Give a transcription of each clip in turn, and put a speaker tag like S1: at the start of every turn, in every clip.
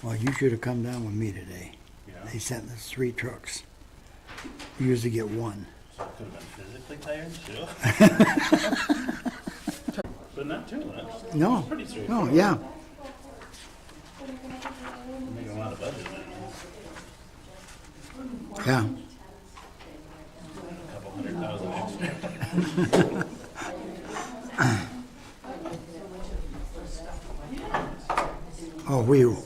S1: Well, you should have come down with me today.
S2: Yeah.
S1: They sent us 3 trucks. You usually get 1.
S2: So I could have been physically tired too. But not too much.
S1: No,
S2: Pretty
S1: no,
S2: straightforward.
S1: yeah.
S2: Making a lot of budget then.
S1: Yeah.
S2: A couple $100,000 extra.
S1: Oh, we would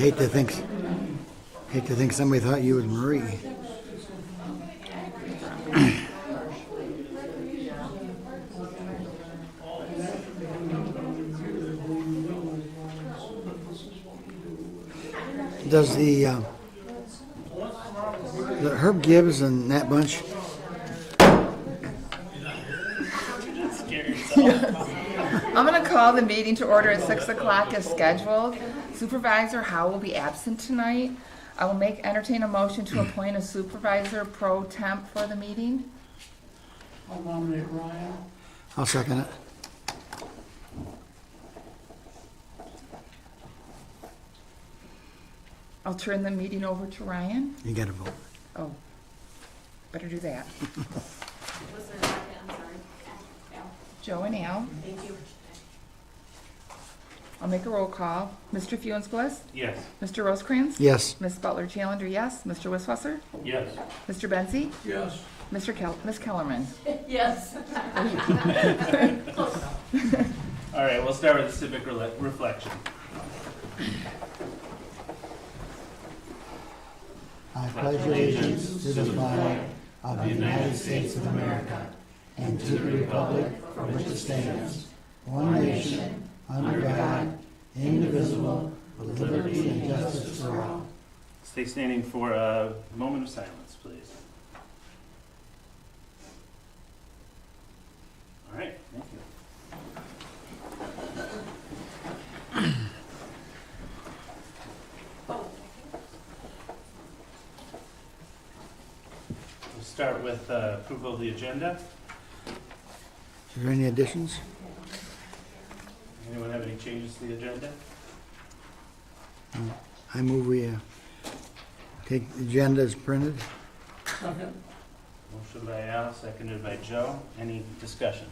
S1: hate to think somebody thought you was Marie. Does the Herb Gibbs and that bunch?
S3: I'm going to call the meeting to order at 6 o'clock as scheduled. Supervisor Howe will be absent tonight. I will entertain a motion to appoint a supervisor pro temp for the meeting.
S4: I'll nominate Ryan.
S1: I'll second it.
S3: I'll turn the meeting over to Ryan.
S1: You got to vote.
S3: Oh, better do that.
S5: Was there a second? I'm sorry. Al.
S3: Joe and Al.
S5: Thank you.
S3: I'll make a roll call. Mr. Fuensbliss?
S2: Yes.
S3: Mr. Rosecrans?
S1: Yes.
S3: Ms. Butler Challenger, yes. Mr. Wisswasser?
S2: Yes.
S3: Mr. Benzie?
S4: Yes.
S3: Ms. Kellerman?
S5: Yes.
S2: All right, we'll start with the civic reflection.
S1: I pledge allegiance to the flag of the United States of America and to the republic for which it stands, one nation, under God, indivisible, with liberty and justice for all.
S2: Stay standing for a moment of silence, please. All right, thank you. We'll start with approval of the agenda.
S1: Is there any additions?
S2: Anyone have any changes to the agenda?
S1: I move we take the agenda as printed.
S4: Second.
S2: Motion by Al, seconded by Joe. Any discussion?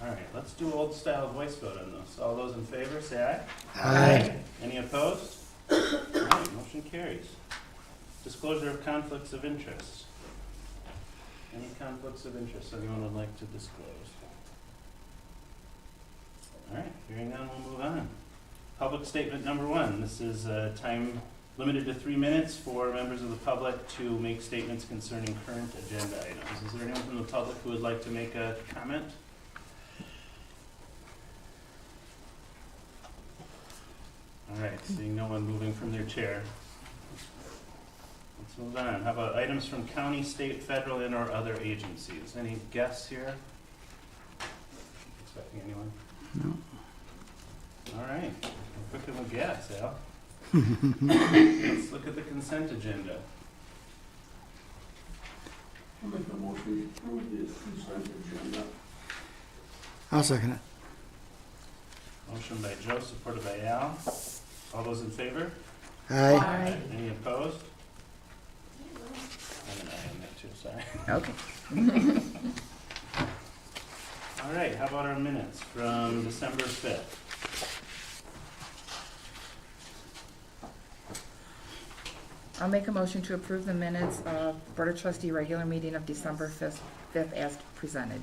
S2: All right, let's do old style voice vote on this. All those in favor, say aye.
S1: Aye.
S2: Any opposed? All right, motion carries. Disclosure of conflicts of interest. Any conflicts of interest anyone would like to disclose? All right, hearing none, we'll move on. Public statement number 1. This is time limited to 3 minutes for members of the public to make statements concerning current agenda items. Is there anyone from the public who would like to make a comment? All right, seeing no one moving from their chair. Let's move on. How about items from county, state, federal, and or other agencies? Any guests here? Expecting anyone?
S1: No.
S2: All right, we're quick with guess, Al. Let's look at the consent agenda.
S4: I'll make a motion to approve the consent agenda.
S1: I'll second it.
S2: Motion by Joe, supported by Al. All those in favor?
S1: Aye.
S2: Any opposed? I'm an aye on that too, sorry.
S3: Okay.
S2: All right, how about our minutes from December 5th?
S3: I'll make a motion to approve the minutes of Board of Trustee regular meeting of December 5th as presented.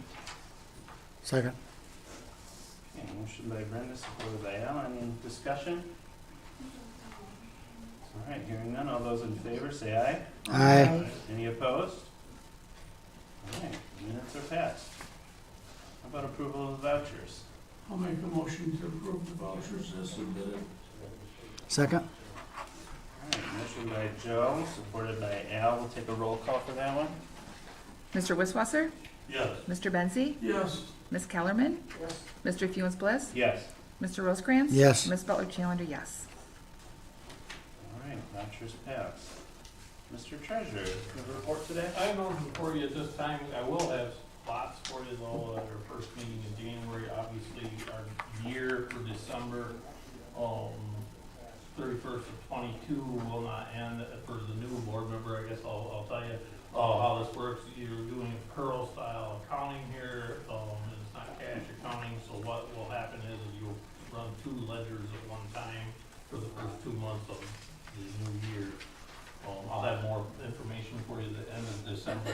S1: Second.
S2: Okay, motion by Brenda, supported by Al. Any discussion? All right, hearing none. All those in favor, say aye.
S1: Aye.
S2: Any opposed? All right, the minutes are passed. How about approval of the vouchers?
S4: I'll make a motion to approve the vouchers as submitted.
S1: Second.
S2: All right, motion by Joe, supported by Al. We'll take a roll call for that one.
S3: Mr. Wisswasser?
S2: Yes.
S3: Mr. Benzie?
S4: Yes.
S3: Ms. Kellerman?
S4: Yes.
S3: Mr. Fuensbliss?
S2: Yes.
S3: Mr. Rosecrans?
S1: Yes.
S3: Ms. Butler Challenger, yes.
S2: All right, vouchers passed. Mr. Treasurer, you have a report today?
S6: I have nothing for you at this time. I will have spots for you though, at our first meeting in January. Obviously, our year for December, 31st of 22 will not end for the new board member. I guess I'll tell you how this works. You're doing a Pearl style accounting here. It's not cash accounting, so what will happen is you'll run 2 ledgers at one time for the first 2 months of the new year. I'll have more information for you at the end of December,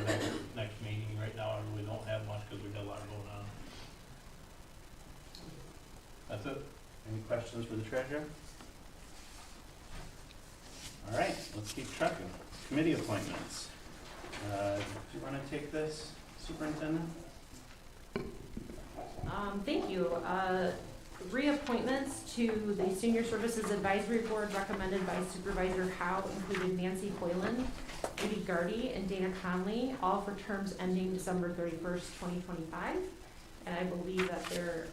S6: next meeting. Right now, I really don't have much because we've got a lot going on. That's it.
S2: Any questions for the treasurer? All right, let's keep trucking. Committee appointments. Do you want to take this, Superintendent?
S5: Thank you. Reappointments to the Senior Services Advisory Board recommended by Supervisor Howe included Nancy Hoyland, Judy Gardy, and Dana Conley, all for terms ending December 31st, 2025. And I believe that their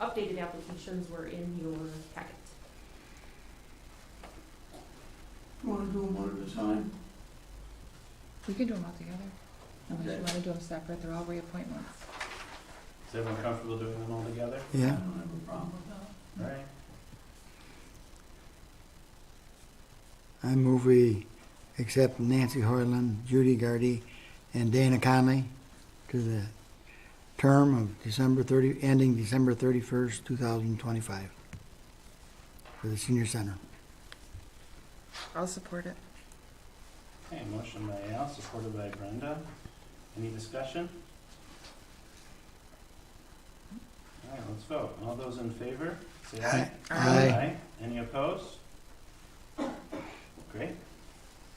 S5: updated applications were in your packet.
S4: You wanna do them one at a time?
S3: We can do them all together. Unless you want to do them separate, they're all reappointments.
S2: Is everyone comfortable doing them all together?
S4: I
S1: Yeah.
S4: don't have a problem with that.
S2: All right.
S1: I move we accept Nancy Hoyland, Judy Gardy, and Dana Conley to the term of ending December 31st, 2025 for the senior center.
S3: I'll support it.
S2: Okay, motion by Al, supported by Brenda. Any discussion? All right, let's vote. All those in favor, say aye.
S1: Aye.
S2: Any opposed? Great.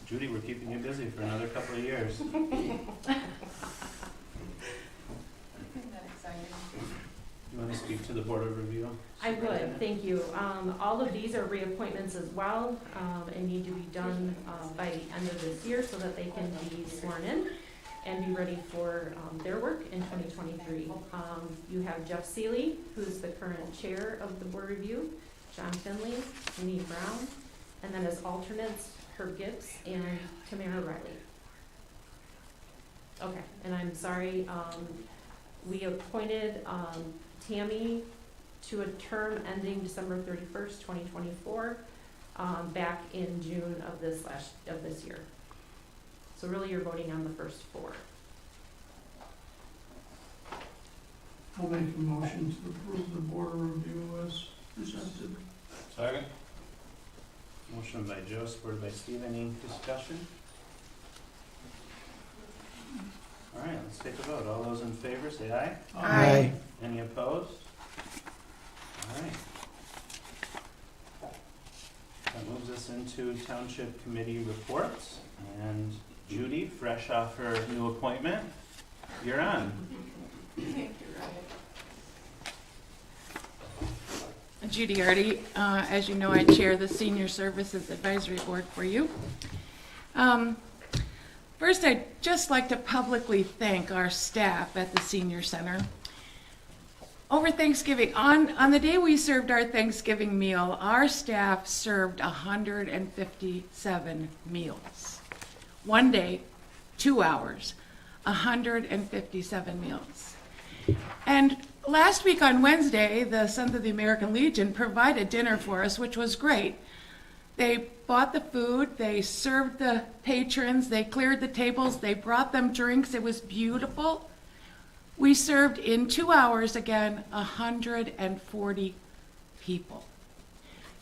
S2: Judy, we're keeping you busy for another couple of years. You want to speak to the Board of Review?
S5: I would, thank you. All of these are reappointments as well, and need to be done by the end of this year so that they can be sworn in and be ready for their work in 2023. You have Jeff Seeley, who's the current chair of the Board Review, John Finley, Amy Brown, and then as alternates, Herb Gibbs and Tamara Riley. Okay, and I'm sorry, we appointed Tammy to a term ending December 31st, 2024, back in June of this year. So really, you're voting on the first 4.
S4: I'll make a motion to approve the board review as presented.
S6: Second.
S2: Motion by Joe, supported by Steve. Any discussion? All right, let's take a vote. All those in favor, say aye.
S3: Aye.
S2: Any opposed? All right. That moves us into Township Committee reports. And Judy, fresh off her new appointment, you're on.
S7: Judy Gardy, as you know, I chair the Senior Services Advisory Board for you. First, I'd just like to publicly thank our staff at the Senior Center. Over Thanksgiving, on the day we served our Thanksgiving meal, our staff served 157 meals. One day, 2 hours, 157 meals. And last week on Wednesday, the Sons of the American Legion provided dinner for us, which was great. They bought the food, they served the patrons, they cleared the tables, they brought them drinks. It was beautiful. We served in 2 hours again 140 people.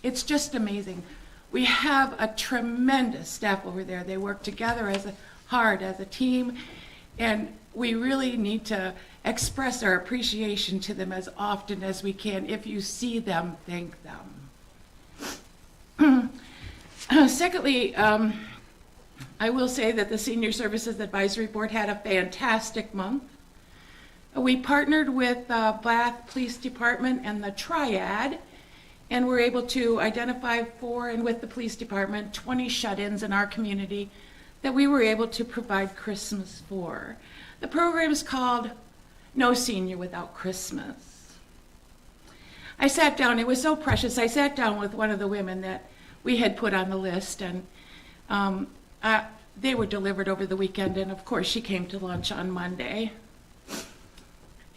S7: It's just amazing. We have a tremendous staff over there. They work together hard as a team, and we really need to express our appreciation to them as often as we can. If you see them, thank them. Secondly, I will say that the Senior Services Advisory Board had a fantastic month. We partnered with Bath Police Department and the Triad, and we're able to identify and with the police department, 20 shut-ins in our community that we were able to provide Christmas for. The program is called No Senior Without Christmas. I sat down, it was so precious, I sat down with one of the women that we had put on the list, and they were delivered over the weekend, and of course she came to lunch on Monday.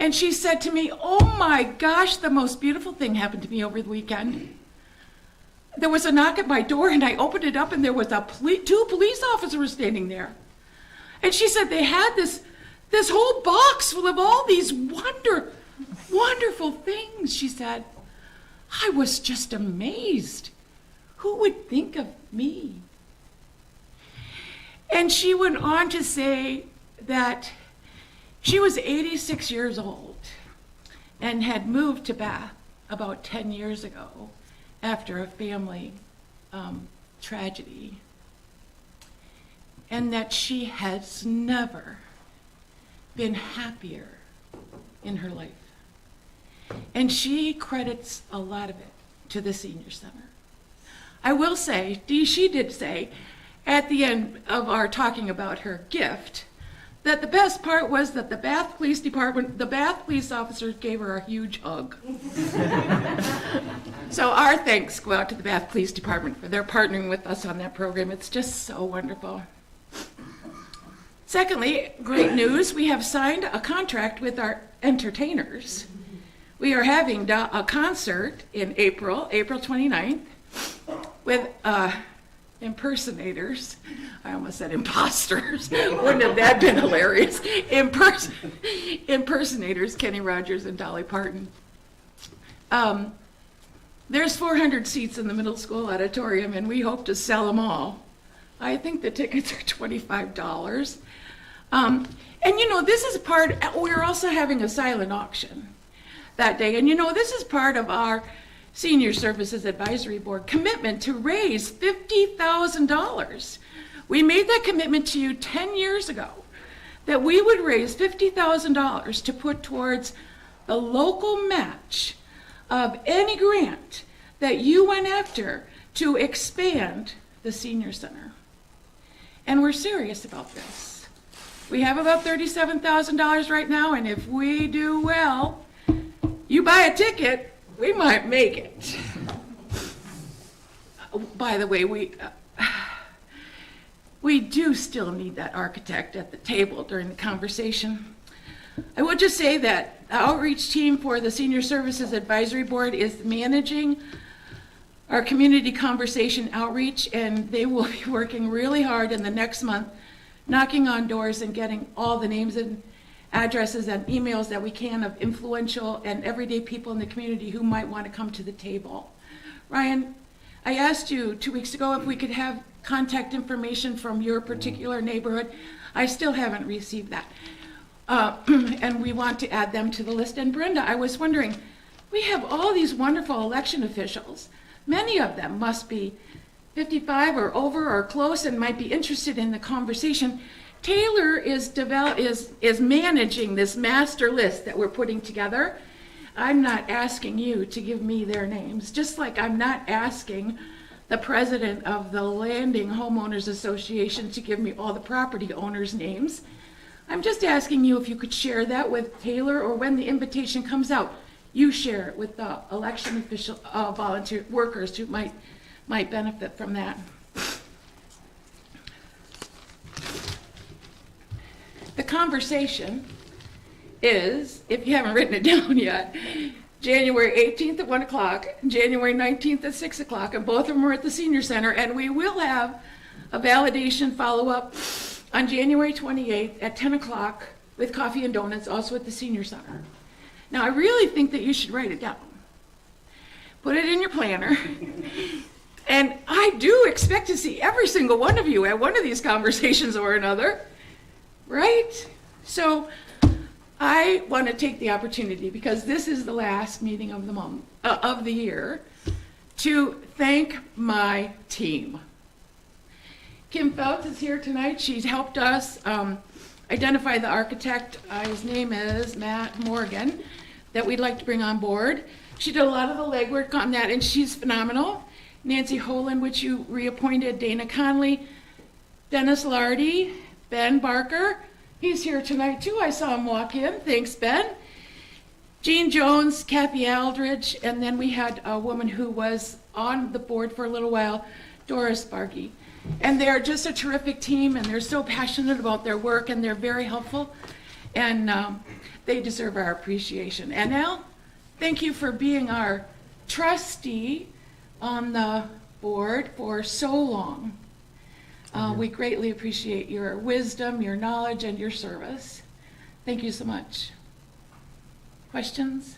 S7: And she said to me, "Oh my gosh, the most beautiful thing happened to me over the weekend. There was a knock at my door and I opened it up and there was two police officers standing there." And she said they had this whole box full of all these wonderful things. She said, "I was just amazed. Who would think of me?" And she went on to say that she was 86 years old and had moved to Bath about 10 years ago after a family tragedy, and that she has never been happier in her life. And she credits a lot of it to the senior center. I will say, she did say at the end of our talking about her gift, that the best part was that the Bath police officers gave her a huge hug. So our thanks go out to the Bath Police Department for their partnering with us on that program. It's just so wonderful. Secondly, great news, we have signed a contract with our entertainers. We are having a concert in April 29th, with impersonators. I almost said imposters. Wouldn't have that been hilarious? Impersonators, Kenny Rogers and Dolly Parton. There's 400 seats in the middle school auditorium, and we hope to sell them all. I think the tickets are $25. And you know, this is we're also having a silent auction that day. And you know, this is part of our Senior Services Advisory Board commitment to raise $50,000. We made that commitment to you 10 years ago, that we would raise $50,000 to put towards the local match of any grant that you went after to expand the senior center. And we're serious about this. We have about $37,000 right now, and if we do well, you buy a ticket, we might make it. By the way, we do still need that architect at the table during the conversation. I will just say that the outreach team for the Senior Services Advisory Board is managing our community conversation outreach, and they will be working really hard in the next month, knocking on doors and getting all the names and addresses and emails that we can of influential and everyday people in the community who might want to come to the table. Ryan, I asked you 2 weeks ago if we could have contact information from your particular neighborhood. I still haven't received that. And we want to add them to the list. And Brenda, I was wondering, we have all these wonderful election officials. Many of them must be 55 or over or close and might be interested in the conversation. Taylor is managing this master list that we're putting together. I'm not asking you to give me their names, just like I'm not asking the president of the Landing Homeowners Association to give me all the property owners' names. I'm just asking you if you could share that with Taylor, or when the invitation comes out, you share it with the election official, volunteer workers who might benefit from that. The conversation is, if you haven't written it down yet, January 18th at 1 o'clock, January 19th at 6 o'clock, and both of them are at the Senior Center, and we will have a validation follow-up on January 28th at 10 o'clock with coffee and donuts, also at the Senior Center. Now, I really think that you should write it down. Put it in your planner. And I do expect to see every single one of you at one of these conversations or another, right? So I want to take the opportunity, because this is the last meeting of the month, of the year, to thank my team. Kim Phelps is here tonight. She's helped us identify the architect. His name is Matt Morgan, that we'd like to bring on board. She did a lot of the legwork on that, and she's phenomenal. Nancy Holand, which you reappointed, Dana Conley, Dennis Lardy, Ben Barker. He's here tonight too. I saw him walk in. Thanks, Ben. Jean Jones, Kathy Aldridge, and then we had a woman who was on the board for a little while, Doris Bargy. And they're just a terrific team, and they're so passionate about their work, and they're very helpful. And they deserve our appreciation. And Al, thank you for being our trustee on the board for so long. We greatly appreciate your wisdom, your knowledge, and your service. Thank you so much. Questions?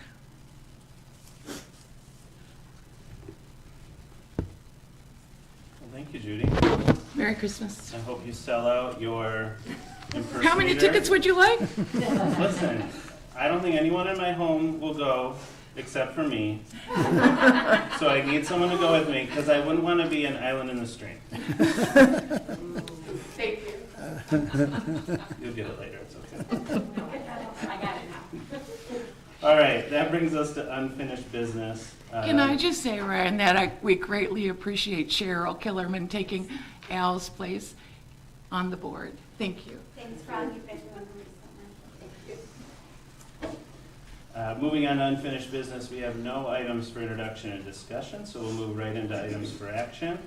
S2: Well, thank you, Judy.
S7: Merry Christmas.
S2: I hope you sell out your impersonator.
S7: How many tickets would you like?
S2: Listen, I don't think anyone in my home will go except for me. So I need someone to go with me because I wouldn't want to be an island in the stream.
S7: Thank you.
S2: You'll get it later, it's okay.
S5: I got it now.
S2: All right, that brings us to unfinished business.
S7: Can I just say, Ryan, that we greatly appreciate Cheryl Killerman taking Al's place on the board. Thank you.
S8: Thanks, Ron, you've been doing great so much.
S2: Moving on to unfinished business, we have no items for introduction and discussion, so we'll move right into items for action.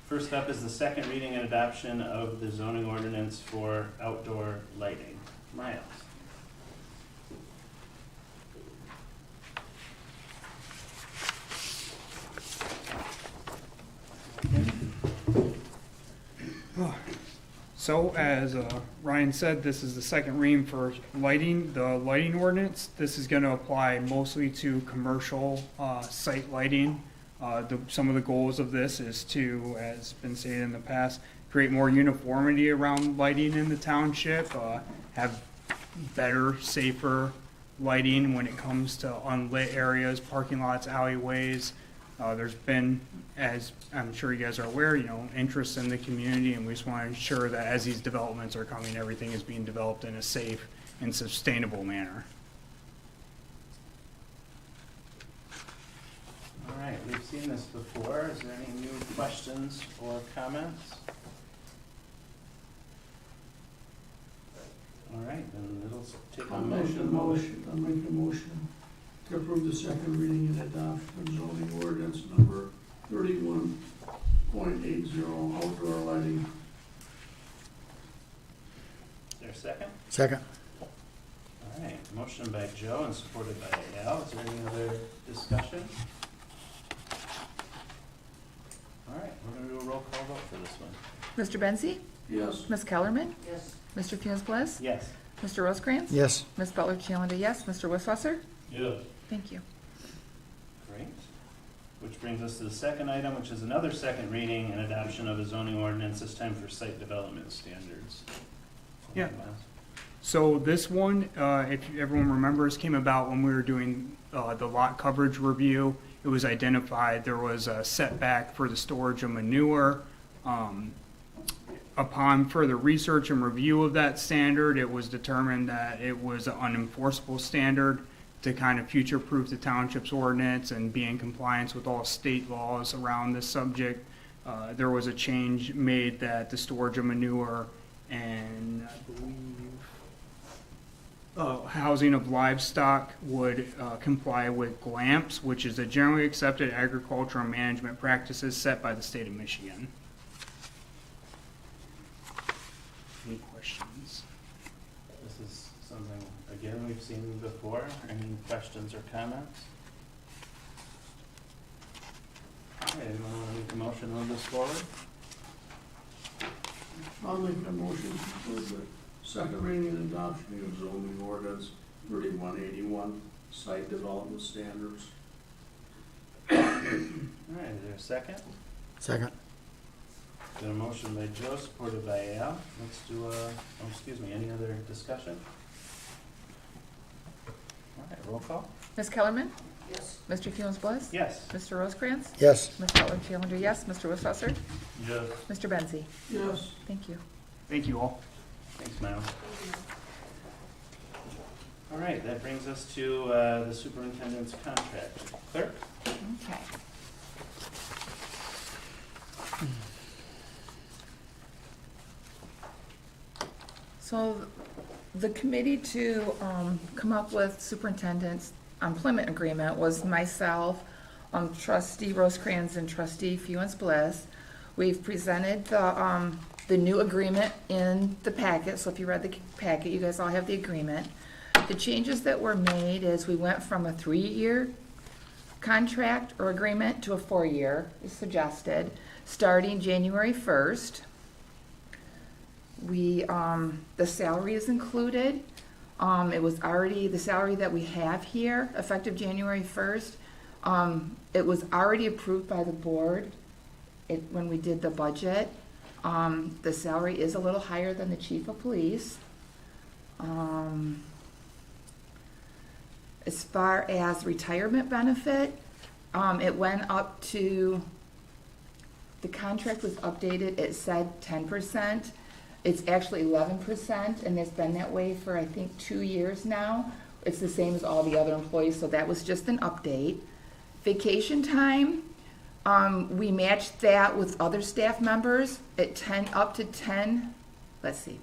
S2: First up is the second reading and adoption of the zoning ordinance for outdoor lighting. Miles.
S9: So as Ryan said, this is the second reading for lighting, the lighting ordinance. This is going to apply mostly to commercial site lighting. Some of the goals of this is to, as been stated in the past, create more uniformity around lighting in the township, have better, safer lighting when it comes to unlit areas, parking lots, alleyways. There's been, as I'm sure you guys are aware, interest in the community, and we just want to ensure that as these developments are coming, everything is being developed in a safe and sustainable manner.
S2: All right, we've seen this before. Is there any new questions or comments? All right, then it'll take a
S4: I'll make a motion to approve the second reading and adoption of zoning ordinance number 31.80, outdoor lighting.
S2: Is there a second?
S1: Second.
S2: All right, motion by Joe and supported by Al. Is there any other discussion? All right, we're going to do a roll call vote for this one.
S3: Mr. Benzi?
S4: Yes.
S3: Ms. Kellerman?
S4: Yes.
S3: Mr. Funes
S2: Yes.
S3: Mr. Rosecrans?
S1: Yes.
S3: Ms. Butler Challenger, yes. Mr. Wisswasser?
S6: Yes.
S3: Thank you.
S2: Great. Which brings us to the second item, which is another second reading and adoption of a zoning ordinance, this time for site development standards.
S9: Yeah. So this one, if everyone remembers, came about when we were doing the lot coverage review. It was identified there was a setback for the storage of manure. Upon further research and review of that standard, it was determined that it was an unenforceable standard to kind of future-proof the township's ordinance and be in compliance with all state laws around this subject. There was a change made that the storage of manure and I believe housing of livestock would comply with GLAMPS, which is the generally accepted agricultural management practices set by the state of Michigan. Any questions?
S2: This is something, again, we've seen before. Any questions or comments? All right, anyone want to make a motion to move this forward?
S4: I'll make a motion to approve the second reading and adoption of zoning ordinance 3181, site development standards.
S2: All right, is there a second?
S1: Second.
S2: Got a motion by Joe, supported by Al. Let's do any other discussion? All right, roll call?
S3: Ms. Kellerman?
S4: Yes.
S3: Mr. Funes
S2: Yes.
S3: Mr. Rosecrans?
S1: Yes.
S3: Ms. Butler Challenger, yes. Mr. Wisswasser?
S6: Yes.
S3: Mr. Benzi?
S4: Yes.
S3: Thank you.
S9: Thank you all.
S2: Thanks, Miles. All right, that brings us to the superintendent's contract. Clerk?
S3: Okay. So the committee to come up with superintendent's employment agreement was myself, trustee Rosecrans and trustee Funes Bliss. We've presented the the new agreement in the packet, so if you read the packet, you guys all have the agreement. The changes that were made is we went from a 3-year contract or agreement to a 4-year, is suggested, starting January 1st. The salary is included. It was already, the salary that we have here, effective January 1st, it was already approved by the board when we did the budget. The salary is a little higher than the chief of police. As far as retirement benefit, it went up to, the contract was updated, it said 10%. It's actually 11%, and it's been that way for, I think, 2 years now. It's the same as all the other employees, so that was just an update. Vacation time, we matched that with other staff members at 10, up to 10, let's see,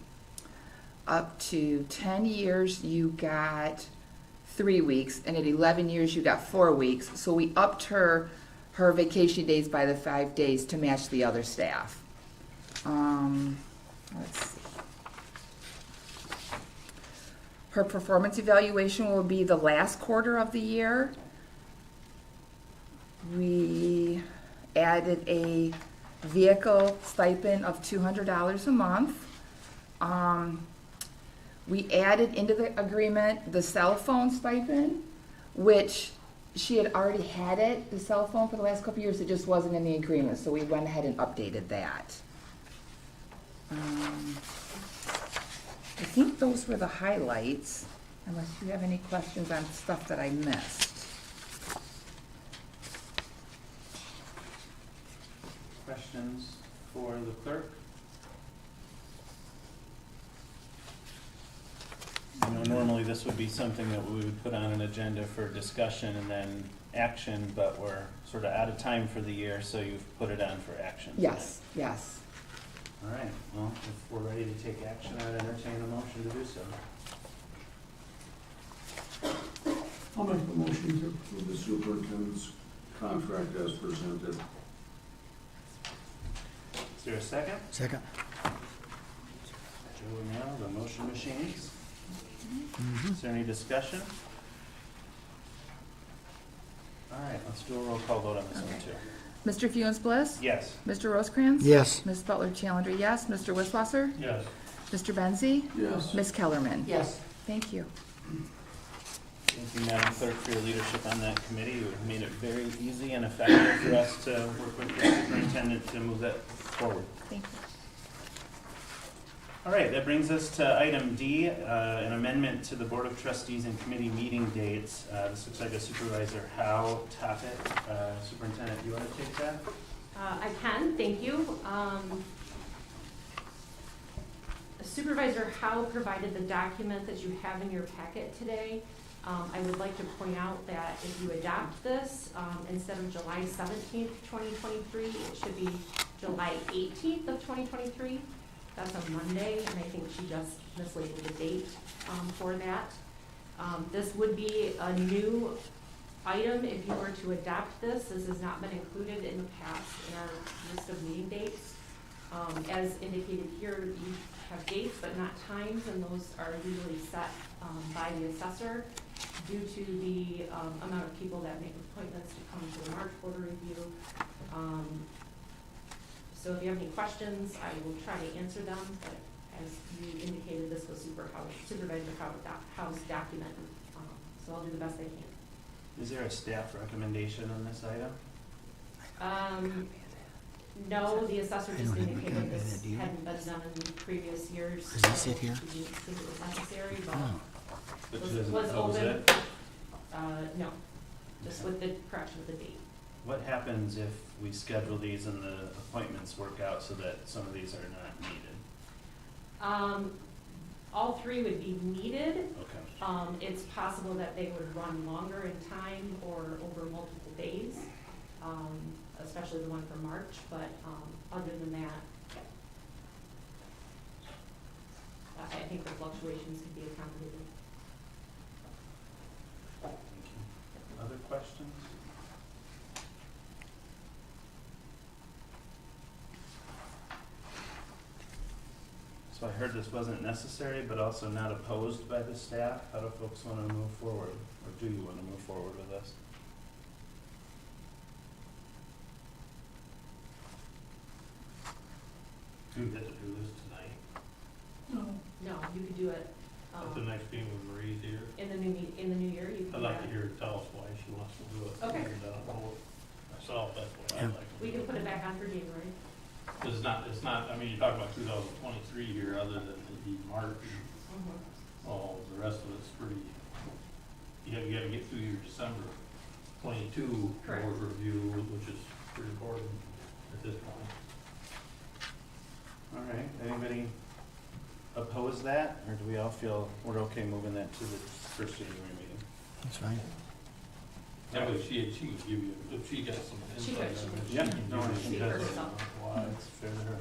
S3: up to 10 years, you got 3 weeks, and at 11 years, you got 4 weeks. So we upped her vacation days by the 5 days to match the other staff. Let's see. Her performance evaluation will be the last quarter of the year. We added a vehicle stipend of $200 a month. We added into the agreement the cell phone stipend, which she had already had it, the cell phone, for the last couple of years. It just wasn't in the agreement, so we went ahead and updated that. I think those were the highlights, unless you have any questions on stuff that I missed.
S2: Questions for the clerk? You know, normally this would be something that we would put on an agenda for discussion and then action, but we're sort of out of time for the year, so you've put it on for action.
S3: Yes, yes.
S2: All right, well, if we're ready to take action, I'd entertain a motion to do so.
S4: I'll make the motion to approve the superintendent's contract as presented.
S2: Is there a second?
S1: Second.
S2: Joe and Al, the motion machines. Is there any discussion? All right, let's do a roll call vote on this one too.
S3: Mr. Funes Bliss?
S2: Yes.
S3: Mr. Rosecrans?
S1: Yes.
S3: Ms. Butler Challenger, yes. Mr. Wisswasser?
S6: Yes.
S3: Mr. Benzi?
S4: Yes.
S3: Ms. Kellerman?
S1: Yes.
S3: Thank you.
S2: Thank you, Madam Clerk, for your leadership on that committee. You have made it very easy and effective for us to work with the superintendent to move that forward.
S3: Thank you.
S2: All right, that brings us to item D, an amendment to the Board of Trustees and committee meeting dates. This looks like a Supervisor Howe topic. Superintendent, do you want to take that?
S5: I can, thank you. Supervisor Howe provided the document that you have in your packet today. I would like to point out that if you adopt this, instead of July 17th, 2023, it should be July 18th of 2023. That's a Monday, and I think she just mislabeled the date for that. This would be a new item if you were to adopt this. This has not been included in the past in our list of meeting dates. As indicated here, you have dates but not times, and those are usually set by the assessor due to the amount of people that make appointments to come to the March quarter review. So if you have any questions, I will try to answer them, but as you indicated, this was Supervisor Howe's document, so I'll do the best I can.
S2: Is there a staff recommendation on this item?
S5: No, the assessor just
S1: I don't have a
S5: indicated
S1: copy of
S5: this
S1: that, do you?
S5: hadn't been done in previous years.
S1: Does he sit here?
S5: She didn't think it was necessary,
S1: Oh.
S2: But
S5: but
S2: she doesn't
S5: was
S2: oppose
S5: open.
S2: it?
S5: No, just with the correction of the date.
S2: What happens if we schedule these and the appointments work out so that some of these are not needed?
S5: All three would be needed.
S2: Okay.
S5: It's possible that they would run longer in time or over multiple days, especially the one for March, but other than that, I think the fluctuations could be accommodated.
S2: Thank you. Other questions? So I heard this wasn't necessary, but also not opposed by the staff. How do folks want to move forward? Or do you want to move forward with this?
S6: Do we have to do this tonight?
S5: No, you could do it,
S6: At the next meeting with Marie's here?
S5: in the new year, you
S6: I'd
S5: can.
S6: like to hear her tell us why she wants to do it.
S5: Okay.
S6: And I don't know myself, that's what I'd like to do.
S5: We can put it back on for January.
S6: It's not, I mean, you're talking about 2023 here, other than the March, all the rest of it's pretty, you gotta get through your December 22
S5: Correct.
S6: board review, which is pretty important at this point.
S2: All right, anybody oppose that, or do we all feel we're okay moving that to the first January meeting?
S1: That's fine.
S6: That way she could give you, if she got some
S5: She
S6: insight
S5: could,
S6: on it.
S2: Yeah,
S6: she can
S2: no,
S6: give you
S2: she
S5: Speak
S2: does.
S5: for herself.
S6: why.
S2: That's fair to her.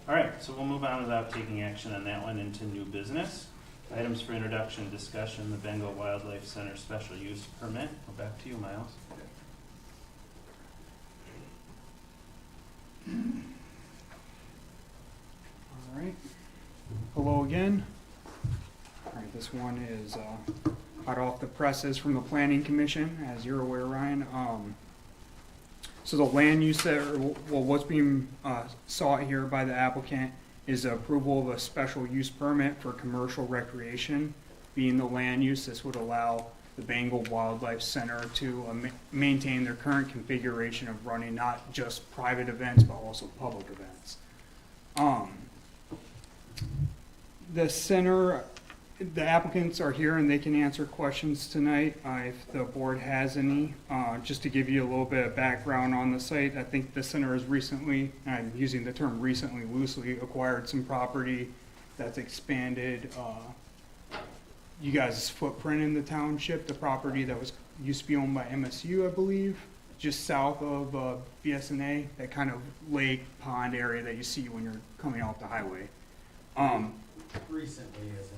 S2: All right, so we'll move on without taking action on that one into new business. Items for introduction, discussion, the Bengal Wildlife Center special use permit. Well, back to you, Miles.
S9: All right. Hello again. All right, this one is hot off the presses from the Planning Commission, as you're aware, Ryan. So the land use that, well, what's being sought here by the applicant is the approval of a special use permit for commercial recreation. Being the land use, this would allow the Bengal Wildlife Center to maintain their current configuration of running not just private events, but also public events. The center, the applicants are here and they can answer questions tonight if the board has any. Just to give you a little bit of background on the site, I think the center has recently, and I'm using the term recently loosely, acquired some property that's expanded you guys' footprint in the township. The property that was used to be owned by MSU, I believe, just south of BSNA, that kind of lake pond area that you see when you're coming off the highway.
S10: Recently, as in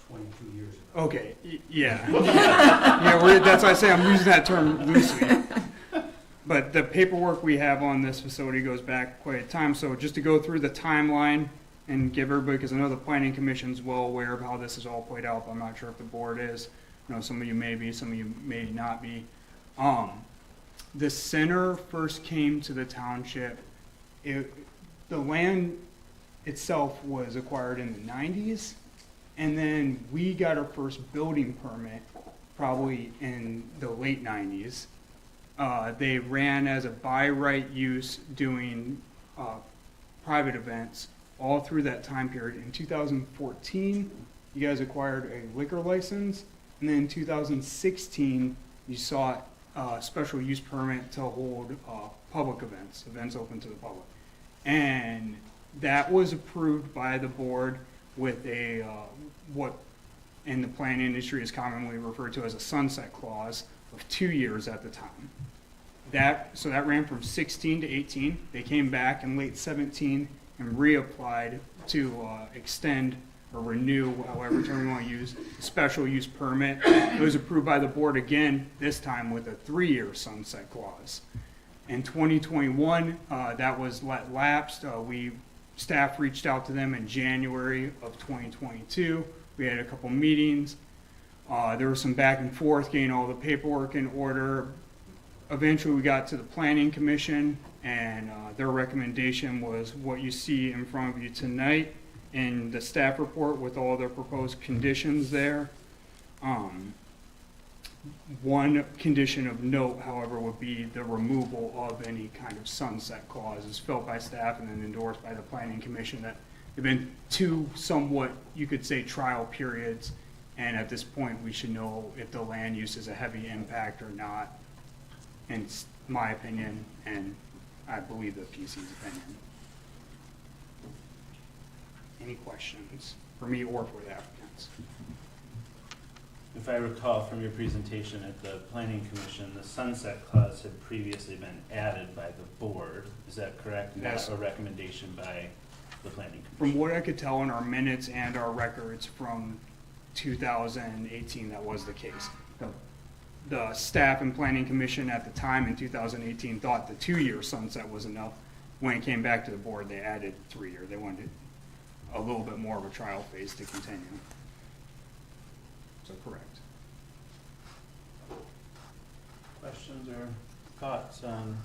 S10: 22 years ago.
S9: Okay, yeah. Yeah, that's why I say I'm using that term loosely. But the paperwork we have on this facility goes back quite a time. So just to go through the timeline and give everybody, because I know the Planning Commission's well aware of how this is all played out, but I'm not sure if the board is. You know, some of you may be, some of you may not be. The center first came to the township. The land itself was acquired in the 90s, and then we got our first building permit probably in the late 90s. They ran as a by right use doing private events all through that time period. In 2014, you guys acquired a liquor license, and then in 2016, you sought a special use permit to hold public events open to the public. And that was approved by the board with a, what in the plan industry is commonly referred to as a sunset clause of 2 years at the time. So that ran from 16 to 18. They came back in late 17 and reapplied to extend or renew, however term you want to use, special use permit. It was approved by the board again, this time with a 3-year sunset clause. In 2021, that was lapsed. Staff reached out to them in January of 2022. We had a couple meetings. There was some back and forth, getting all the paperwork in order. Eventually, we got to the Planning Commission, and their recommendation was what you see in front of you tonight in the staff report with all their proposed conditions there. One condition of note, however, would be the removal of any kind of sunset clauses felt by staff and then endorsed by the Planning Commission. That there have been two somewhat, you could say, trial periods, and at this point we should know if the land use is a heavy impact or not, in my opinion, and I believe the PC's opinion. Any questions for me or for the applicants?
S2: If I recall from your presentation at the Planning Commission, the sunset clause had previously been added by the board. Is that correct?
S9: Yes.
S2: Not a recommendation by the Planning Commission?
S9: From what I could tell in our minutes and our records from 2018, that was the case. The staff and Planning Commission at the time in 2018 thought the 2-year sunset was enough. When it came back to the board, they added 3-year. They wanted a little bit more of a trial phase to continue. So correct.
S2: Questions or thoughts on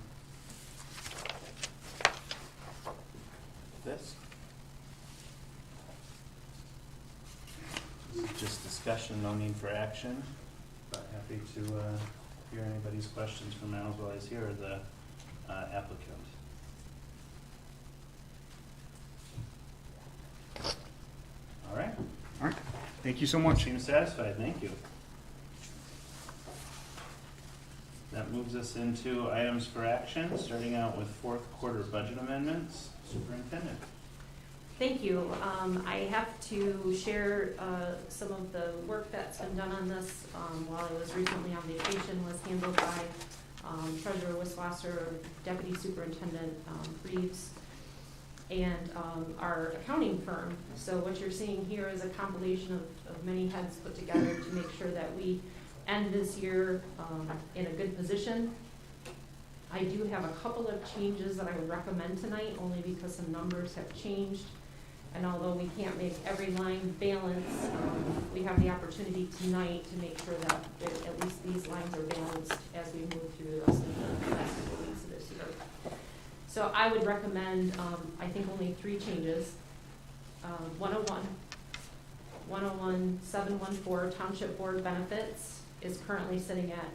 S2: this? This is just discussion, no need for action, but happy to hear anybody's questions from now as well as hear the applicant. All right.
S9: All right, thank you so much.
S2: Seems satisfied, thank you. That moves us into items for action, starting out with fourth quarter budget amendments. Superintendent.
S5: Thank you. I have to share some of the work that's been done on this while I was recently on vacation was handled by Treasurer Wiswasser, Deputy Superintendent Reeves, and our accounting firm. So what you're seeing here is a compilation of many heads put together to make sure that we end this year in a good position. I do have a couple of changes that I would recommend tonight, only because some numbers have changed. And although we can't make every line balance, we have the opportunity tonight to make sure that at least these lines are balanced as we move through the rest of the last couple weeks of this year. So I would recommend, I think only 3 changes. 101-714 Township Board Benefits is currently sitting at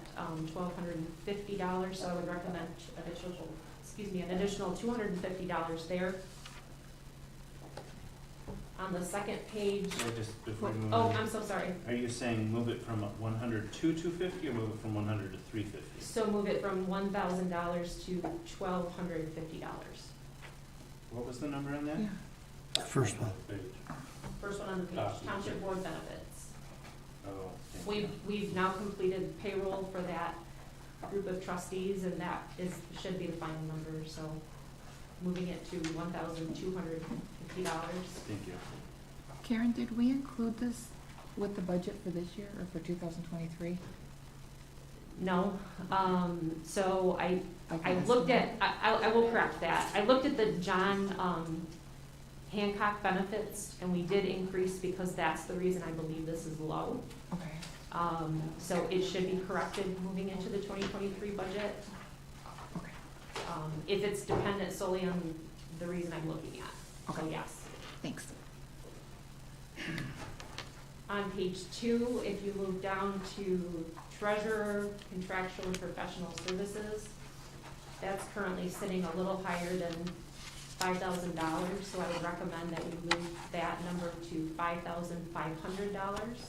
S5: $1,250, so I would recommend an additional $250 there. On the second page.
S2: Just before we move
S5: Oh,
S2: on,
S5: I'm so sorry.
S2: are you saying move it from 100 to 250 or move it from 100 to 350?
S5: So move it from $1,000 to $1,250.
S2: What was the number on that?
S3: Yeah.
S1: First one.
S5: First one on the page, Township Board Benefits.
S2: Oh, thank you.
S5: We've now completed payroll for that group of trustees, and that should be the final number, so moving it to $1,250.
S2: Thank you.
S3: Karen, did we include this with the budget for this year or for 2023?
S5: No, so I looked at, I will correct that. I looked at the John Hancock benefits, and we did increase because that's the reason I believe this is low.
S3: Okay.
S5: So it should be corrected moving into the 2023 budget.
S3: Okay.
S5: If it's dependent solely on the reason I'm looking at. So
S3: Okay.
S5: yes.
S3: Thanks.
S5: On page 2, if you move down to treasurer, contractual and professional services, that's currently sitting a little higher than $5,000, so I would recommend that we move that number to $5,500.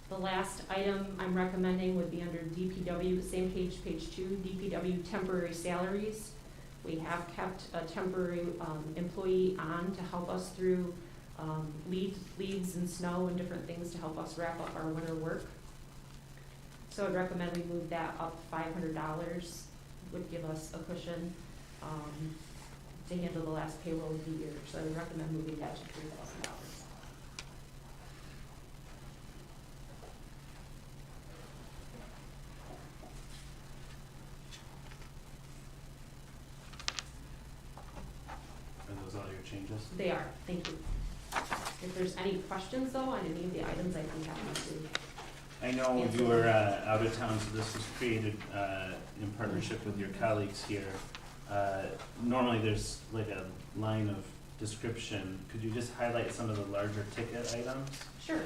S5: The last item I'm recommending would be under DPW, same page, page 2, DPW temporary salaries. We have kept a temporary employee on to help us through leaves and snow and different things to help us wrap up our winter work. So I'd recommend we move that up $500, would give us a cushion to handle the last payroll of the year. So I would recommend moving that to $3,000.
S2: Are those all your changes?
S5: They are, thank you. If there's any questions though on any of the items, I'd be happy to.
S2: I know you were out of town, so this was created in partnership with your colleagues here. Normally there's like a line of description. Could you just highlight some of the larger ticket items?
S5: Sure.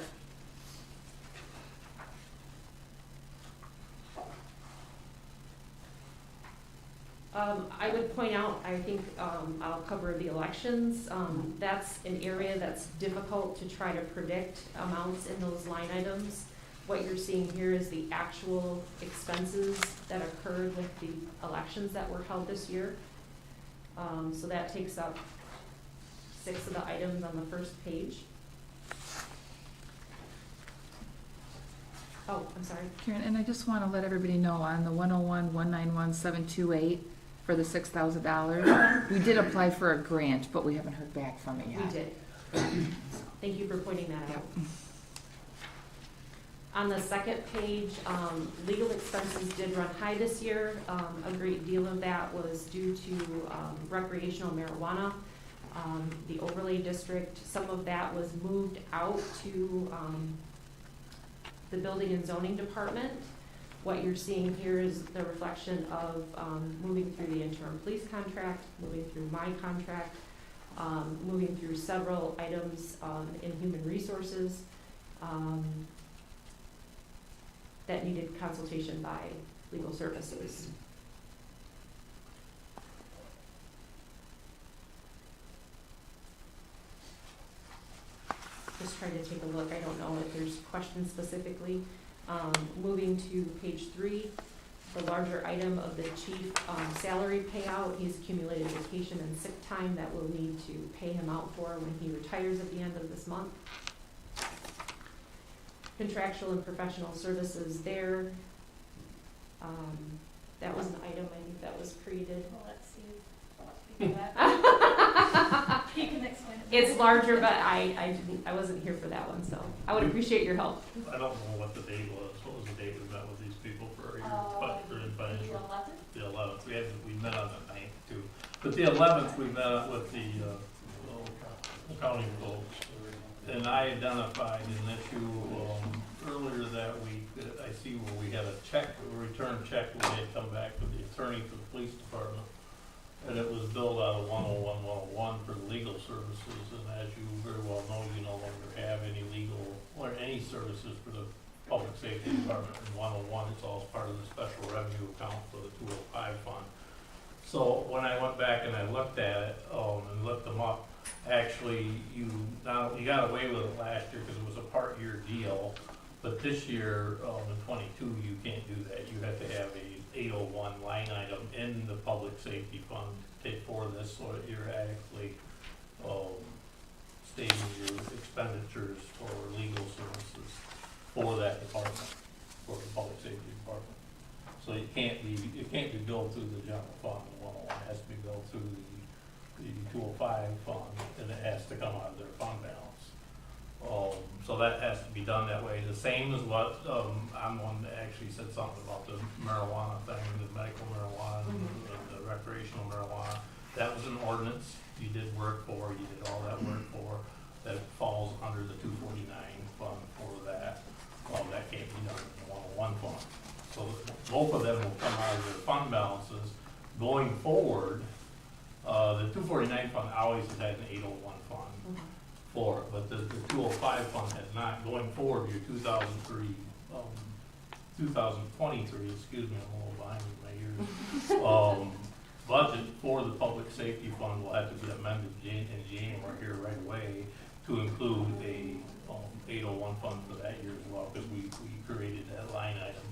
S5: I would point out, I think I'll cover the elections. That's an area that's difficult to try to predict amounts in those line items. What you're seeing here is the actual expenses that occurred with the elections that were held this year. So that takes up 6 of the items on the first page. Oh, I'm sorry.
S3: Karen, and I just want to let everybody know on the 101-191-728 for the $6,000, we did apply for a grant, but we haven't heard back from it yet.
S5: We did. Thank you for pointing that out. On the second page, legal expenses did run high this year. A great deal of that was due to recreational marijuana. The overlay district, some of that was moved out to the building and zoning department. What you're seeing here is the reflection of moving through the interim police contract, moving through my contract, moving through several items in human resources that needed consultation by legal services. Just trying to take a look. I don't know if there's questions specifically. Moving to page 3, the larger item of the chief salary payout. He's accumulated vacation and sick time that we'll need to pay him out for when he retires at the end of this month. Contractual and professional services there. That was an item I think that was created.
S8: Well, let's see. You can explain it.
S5: It's larger, but I wasn't here for that one, so I would appreciate your help.
S6: I don't know what the date was. What was the date we met with these people for your financial?
S8: The 11th?
S6: The 11th. We met on the 9th too. But the 11th, we met with the accounting folks. And I identified an issue earlier that week that I see where we had a return check when they had come back from the attorney for the police department. And it was billed out of 101 for legal services. And as you very well know, you no longer have any legal or any services for the public safety department in 101. It's all part of the special revenue account for the 205 fund. So when I went back and I looked at it and looked them up, actually, you got away with it last year because it was a part-year deal, but this year, in 22, you can't do that. You have to have a 801 line item in the public safety fund to take for this, so that you're actually stating your expenditures for legal services for that department, for the public safety department. So it can't be billed through the general fund. It has to be billed through the 205 fund, and it has to come out of their fund balance. So that has to be done that way. The same as what, I'm one that actually said something about the marijuana thing, the medical marijuana and the recreational marijuana. That was an ordinance you did work for, you did all that work for, that falls under the 249 fund for that. That can't be done in the 101 fund. So both of them will come out of their fund balances. Going forward, the 249 fund always has had an 801 fund for it, but the 205 fund has not. Going forward, your 2023, excuse me, I'm a little behind with my years, budget for the public safety fund will have to be amended in January here right away to include a 801 fund for that year as well, because we created that line item.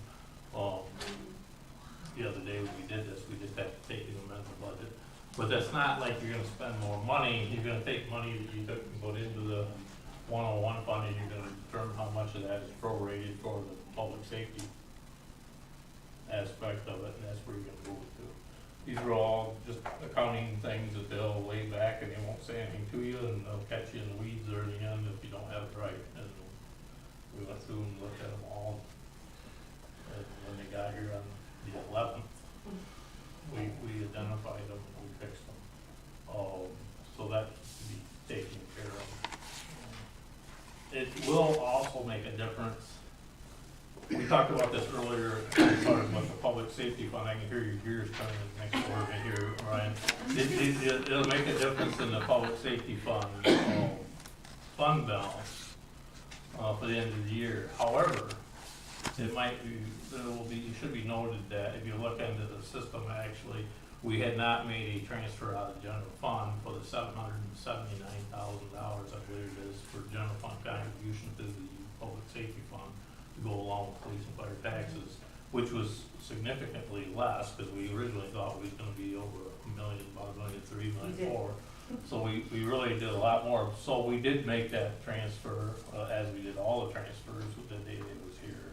S6: The other day when we did this, we just had to take and amend the budget. But that's not like you're gonna spend more money. You're gonna take money that you took and put into the 101 fund, and you're gonna determine how much of that is prorated for the public safety aspect of it, and that's where you're gonna move it to. These are all just accounting things that they'll lay back and they won't say anything to you, and they'll catch you in the weeds there in the end if you don't have it right. And we went through and looked at them all, and when they got here on the 11th, we identified them and we fixed them. So that to be taken care of. It will also make a difference. We talked about this earlier, talking about the public safety fund. I can hear your gears turning next door to me here, Ryan. It'll make a difference in the public safety fund, fund balance for the end of the year. However, it should be noted that if you look into the system, actually, we had not made a transfer out of the general fund for the $779,000, I believe it is, for general fund contribution to the public safety fund to go along with police and fire taxes, which was significantly less, because we originally thought we was gonna be over $1 million, about $1.3 million, $1.4 million. So we really did a lot more. So we did make that transfer, as we did all the transfers the day they was here.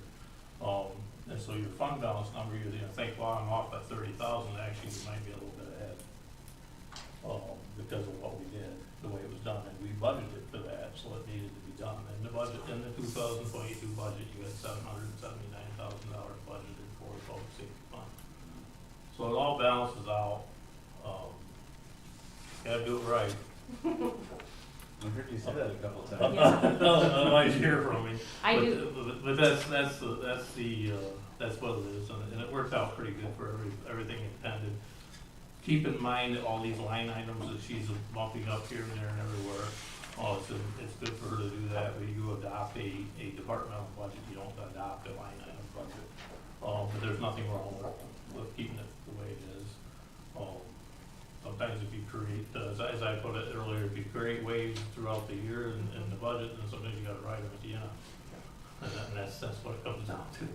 S6: And so your fund balance number, you're gonna think, well, I'm off by 30,000. Actually, you might be a little bit ahead because of what we did. the way it was done, and we budgeted for that, so it needed to be done. In the budget, in the 2022 budget, you had $779,000 budgeted for the public safety fund. So it all balances out. Gotta do it right.
S2: I heard you say that a couple of times.
S6: I'd like to hear from me.
S5: I
S6: But-
S5: do,
S6: But that's what it is, and it worked out pretty good for everything intended. Keep in mind that all these line items that she's bumping up here and there and everywhere, it's good for her to do that, but you adopt a departmental budget, you don't adopt a line item budget. But there's nothing wrong with keeping it the way it is. Sometimes if you create, as I put it earlier, if you create waves throughout the year in the budget, then sometimes you gotta write them at the end. And that's what it comes down to.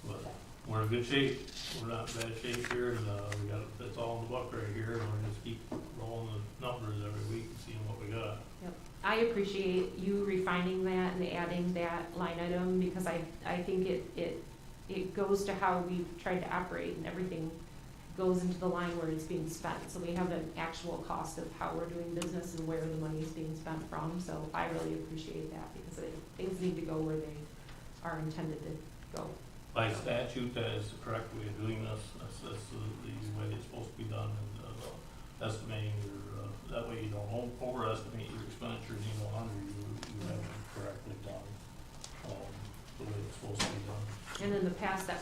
S6: But we're in good shape, we're not in bad shape here, and we got, it's all in the book right here, and we're just keep rolling the numbers every week and seeing what we got.
S5: I appreciate you refining that and adding that line item, because I think it goes to how we've tried to operate, and everything goes into the line where it's being spent. So we have an actual cost of how we're doing business and where the money is being spent from. So I really appreciate that, because things need to go where they are intended to go.
S6: By statute, that is the correct way of doing this, that's the way it's supposed to be done, and estimating your, that way you don't overestimate your expenditures, you know, you have it correctly done, the way it's supposed to be done.
S5: And in the past, that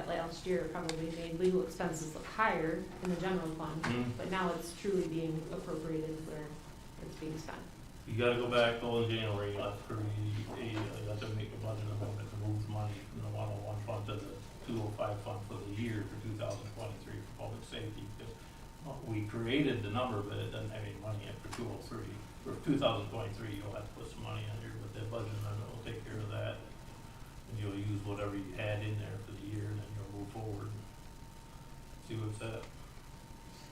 S5: last year probably made legal expenses look higher in the general fund, but now it's truly being appropriated where it's being spent.
S6: You gotta go back, in January, you have to make a budget amendment to move money from the 101 fund to the 205 fund for the year for 2023 for public safety, because we created the number, but it doesn't have any money in for 203. For 2023, you'll have to put some money in there, but that budget amendment will take care of that. And you'll use whatever you had in there for the year, and then you'll move forward and see what's at.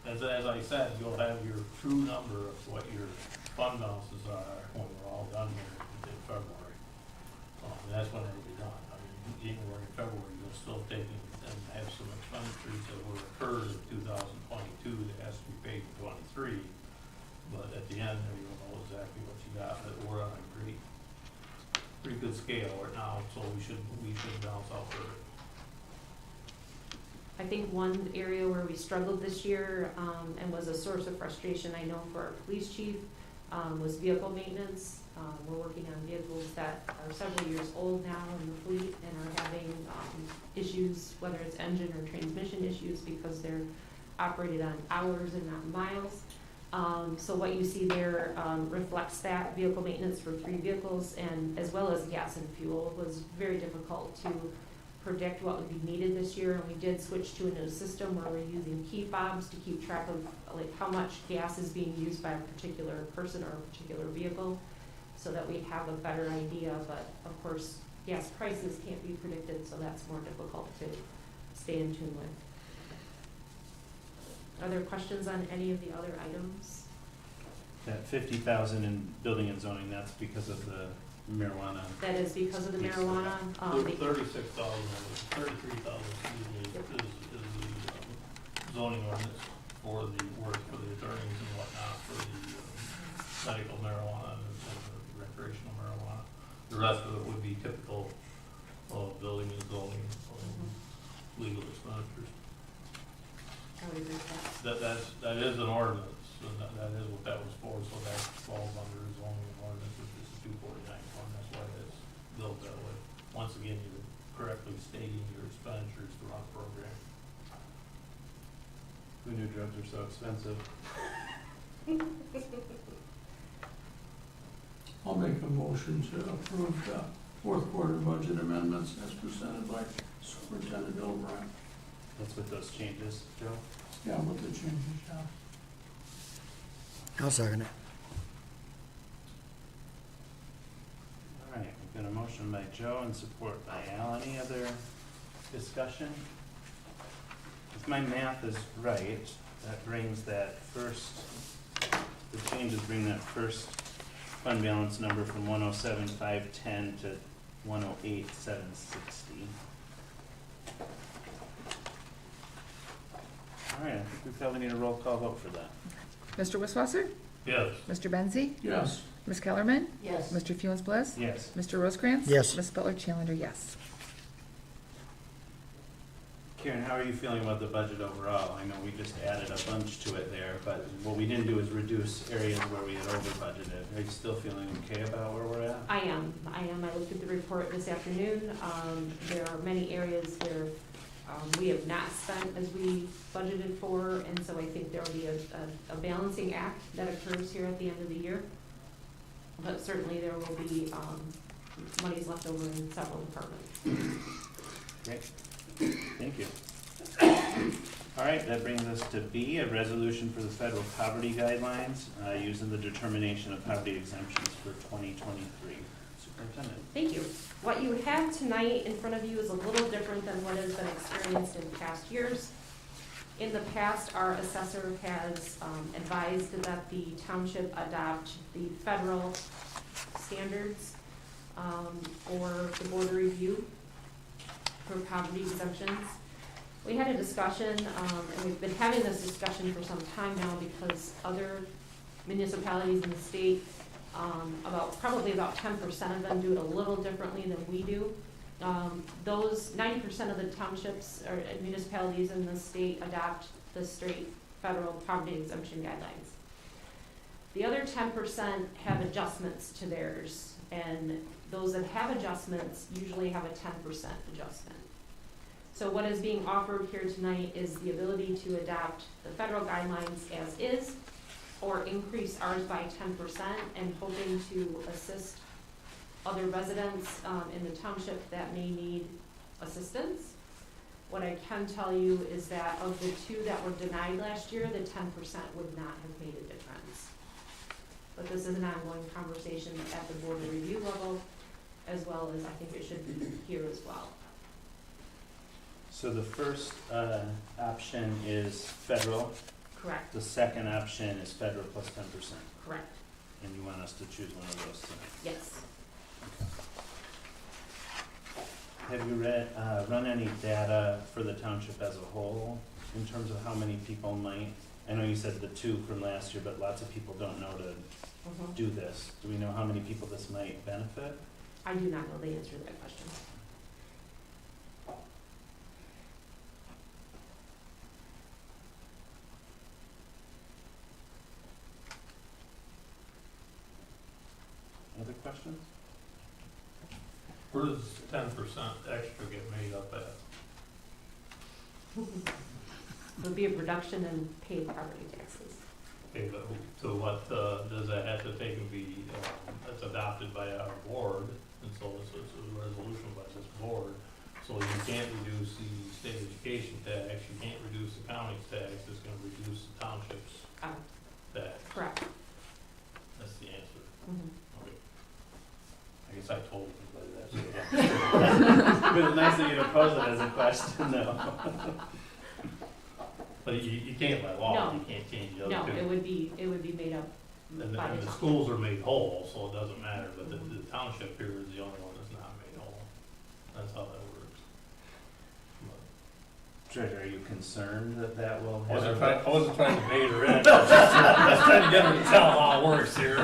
S6: As I said, you'll have your true number of what your fund balances are when we're all done here in February. And that's when it'll be done. I mean, January and February, you'll still take and have some expenditures that were incurred in 2022 that has to be paid in 23. But at the end, there you'll know exactly what you got. But we're on a pretty good scale right now, so we should balance out for it.
S5: I think one area where we struggled this year, and was a source of frustration, I know, for our police chief, was vehicle maintenance. We're working on vehicles that are several years old now in the fleet and are having issues, whether it's engine or transmission issues, because they're operated on hours and not miles. So what you see there reflects that vehicle maintenance for 3 vehicles, and as well as gas and fuel. It was very difficult to predict what would be needed this year, and we did switch to a new system where we're using key fobs to keep track of like how much gas is being used by a particular person or a particular vehicle, so that we have a better idea. But of course, gas prices can't be predicted, so that's more difficult to stay in tune with. Are there questions on any of the other items?
S2: That 50,000 in building and zoning, that's because of the marijuana.
S5: That is because of the
S2: Yes.
S5: marijuana.
S6: 33,000 is the zoning ordinance for the work for the attorneys and whatnot, for the medical marijuana and the recreational marijuana. The rest of it would be typical of building and zoning, legal expenditures.
S5: I would agree with that.
S6: That is an ordinance, and that is what that was for, so that falls under zoning ordinance, which is the 249 fund, that's why it's built that way. Once again, you're correctly stating your expenditures throughout the program.
S2: Who knew drugs were so expensive?
S4: I'll make a motion to approve the fourth quarter budget amendments as presented by Superintendent Bill Bryant.
S2: That's with those changes, Joe?
S4: Yeah, with the changes, yeah.
S1: I'll second it.
S2: All right, we've got a motion by Joe and support by Al. Any other discussion? If my math is right, that brings that first, the changes bring that first fund balance number from 107,510 to 108,760. All right, I think we probably need a roll call vote for that.
S3: Mr. Wisswasser?
S6: Yes.
S3: Mr. Benzi?
S4: Yes.
S3: Ms. Kellerman?
S8: Yes.
S3: Mr. Funes Bliss?
S2: Yes.
S3: Mr. Rosecrans?
S1: Yes.
S3: Ms. Butler Challenger, yes.
S2: Karen, how are you feeling about the budget overall? I know we just added a bunch to it there, but what we didn't do is reduce areas where we had over budgeted. Are you still feeling okay about where we're at?
S5: I am. I looked at the report this afternoon. There are many areas where we have not spent as we budgeted for, and so I think there will be a balancing act that occurs here at the end of the year. But certainly there will be monies left over in several departments.
S2: Great. Thank you. All right, that brings us to B, a resolution for the federal poverty guidelines, using the determination of poverty exemptions for 2023. Superintendent.
S5: Thank you. What you have tonight in front of you is a little different than what has been experienced in past years. In the past, our assessor has advised that the township adopt the federal standards for the board review for poverty exemptions. We had a discussion, and we've been having this discussion for some time now because other municipalities in the state, probably about 10% of them do it a little differently than we do. Those 90% of the townships or municipalities in the state adopt the straight federal poverty exemption guidelines. The other 10% have adjustments to theirs, and those that have adjustments usually have a 10% adjustment. So what is being offered here tonight is the ability to adopt the federal guidelines as is, or increase ours by 10%, and hoping to assist other residents in the township that may need assistance. What I can tell you is that of the two that were denied last year, the 10% would not have made a difference. But this is an ongoing conversation at the board review level, as well as I think it should be here as well.
S2: So the first option is federal.
S5: Correct,
S2: The second option is federal plus 10%.
S5: correct,
S2: And you want us to choose one of those tonight.
S5: yes.
S2: Have you run any data for the township as a whole in terms of how many people might, I know you said the two from last year, but lots of people don't know to do this. Do we know how many people this might benefit?
S5: I do not know the answer to that question.
S2: Other questions?
S6: Where does 10% extra get made up at?
S5: It would be a reduction in paid property taxes.
S6: Okay, but so what, does that have to take and be, that's adopted by our board, and so it's a resolution by this board. So you can't reduce the state education tax, you can't reduce the county's tax, it's gonna reduce the township's tax.
S5: Correct.
S6: That's the answer. Okay. I guess I told everybody that. So
S2: But it's nice that you pose it as a question, though.
S6: But you can't by law,
S5: No.
S6: you can't change the
S5: No,
S6: other two.
S5: it would be made up
S6: And
S5: by
S6: the
S5: the
S6: schools are made whole, so it doesn't matter, but the township here is the only one that's not made whole. That's how that works.
S2: Treasurer, are you concerned that that will
S6: I wasn't
S2: have?
S6: trying to bait her in, I was trying to get her to tell how it works here.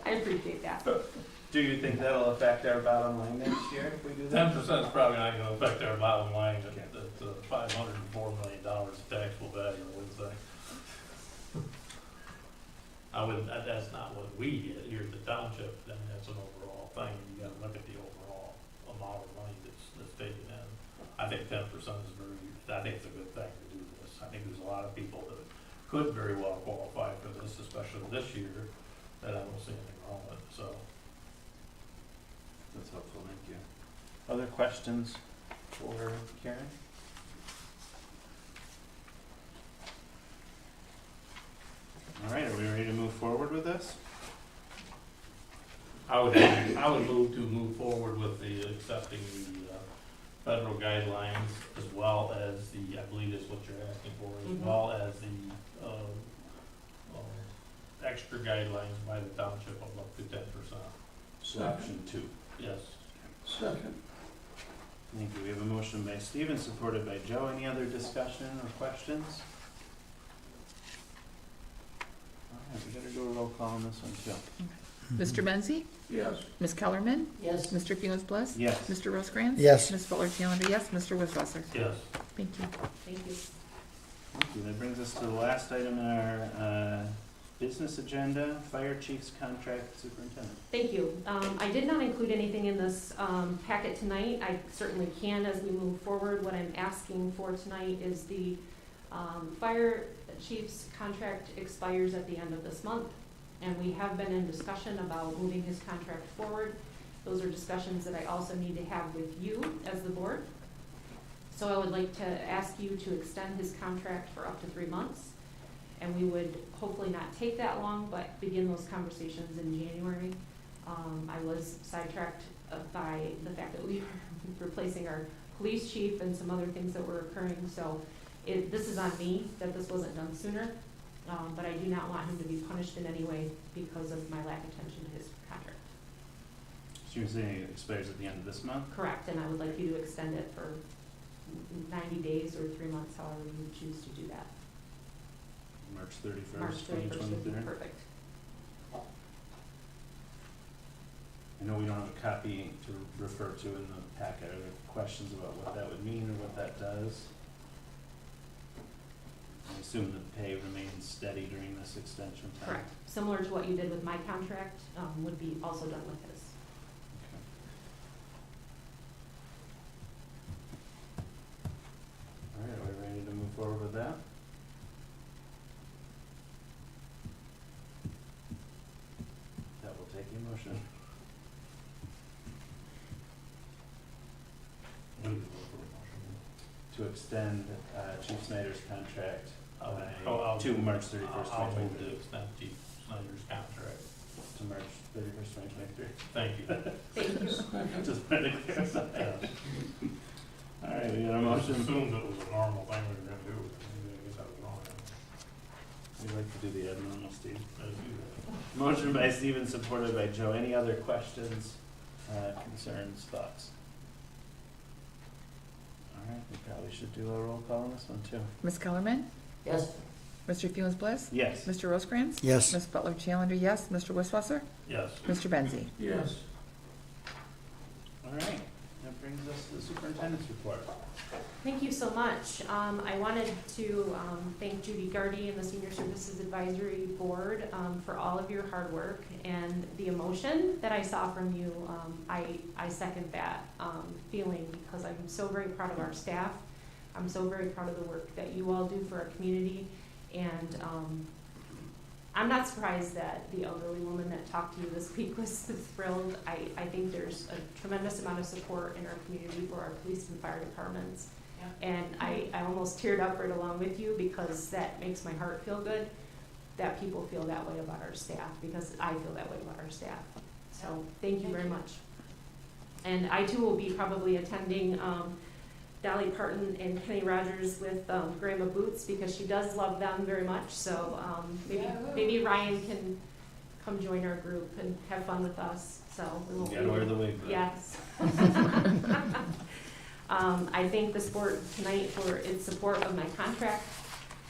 S5: I appreciate that.
S2: Do you think that'll affect our bottom line next year if we do that?
S6: 10% is probably not gonna affect our bottom line, at $504 million of taxable value, I would say. That's not what we get here at the township, then that's an overall thing, you gotta look at the overall amount of money that's taken in. I think 10% is I think it's a good thing to do this. I think there's a lot of people that could very well qualify for this, especially this year, that I don't see anything wrong with, so.
S2: That's helpful, thank you. Other questions for Karen? All right, are we ready to move forward with this?
S6: I would move forward with the accepting the federal guidelines as well as the, I believe is what you're asking for, as well as the extra guidelines by the township of up to 10%.
S2: Option 2.
S6: Yes.
S4: Second.
S2: Thank you. We have a motion by Stephen, supported by Joe. Any other discussion or questions? All right, we gotta do a roll call on this one too.
S3: Mr. Benzi?
S4: Yes.
S3: Ms. Kellerman?
S8: Yes.
S3: Mr. Felix Bliss?
S2: Yes.
S3: Mr. Rosecrans?
S1: Yes.
S3: Ms. Fuller Challenger, yes. Mr. Wisswasser?
S6: Yes.
S3: Thank you.
S5: Thank you.
S2: Thank you. That brings us to the last item in our business agenda, Fire Chief's Contract Superintendent.
S5: Thank you. I did not include anything in this packet tonight. I certainly can as we move forward. What I'm asking for tonight is the fire chief's contract expires at the end of this month, and we have been in discussion about moving his contract forward. Those are discussions that I also need to have with you as the board. So I would like to ask you to extend his contract for up to 3 months. And we would hopefully not take that long, but begin those conversations in January. I was sidetracked by the fact that we were replacing our police chief and some other things that were occurring. So this is on me that this wasn't done sooner, but I do not want him to be punished in any way because of my lack of attention to his contract.
S2: So you're saying it expires at the end of this month?
S5: Correct, and I would like you to extend it for 90 days or 3 months, however you choose to do that.
S2: March
S5: March
S2: 31st,
S5: 31st would be
S2: 2023?
S5: perfect.
S2: I know we don't have a copy to refer to in the packet. Are there questions about what that would mean or what that does? I assume the pay remains steady during this extension time?
S5: Correct. Similar to what you did with my contract, would be also done with his.
S2: Okay. All right, are we ready to move forward with that? That will take a motion. To extend Chief Snyder's contract to March 31st,
S6: I'll move
S2: 2023.
S6: to extend Chief Snyder's contract.
S2: To March 31st, 2023.
S6: Thank you.
S5: Thank you.
S2: Just wanted to clarify.
S6: Yes.
S2: All right, we got a
S6: I
S2: motion.
S6: assumed it was a normal thing we were gonna do. I guess I was wrong.
S2: We'd like to do the admin, Steve.
S6: Let's do that.
S2: Motion by Steven, supported by Joe. Any other questions, concerns, thoughts? All right, we probably should do a roll call on this one too.
S3: Ms. Kellerman?
S8: Yes.
S3: Mr. Felix Bliss?
S2: Yes.
S3: Mr. Rosecrans?
S1: Yes.
S3: Ms. Butler Challenger, yes. Mr. Wisswasser?
S6: Yes.
S3: Mr. Benzi?
S4: Yes.
S2: All right, that brings us to the superintendent's report.
S5: Thank you so much. I wanted to thank Judy Gardy and the Senior Services Advisory Board for all of your hard work and the emotion that I saw from you. I second that feeling because I'm so very proud of our staff. I'm so very proud of the work that you all do for our community. And I'm not surprised that the elderly woman that talked to you this week was thrilled. I think there's a tremendous amount of support in our community for our police and fire departments. And I almost teared up right along with you because that makes my heart feel good, that people feel that way about our staff, because I feel that way about our staff. So thank you very much. And I too will be probably attending Dolly Parton and Kenny Rogers with Grandma Boots because she does love them very much. So maybe Ryan can come join our group and have fun with us. So we won't
S2: You gotta wear the wig, bro.
S5: Yes. I thank this board tonight for its support of my contract.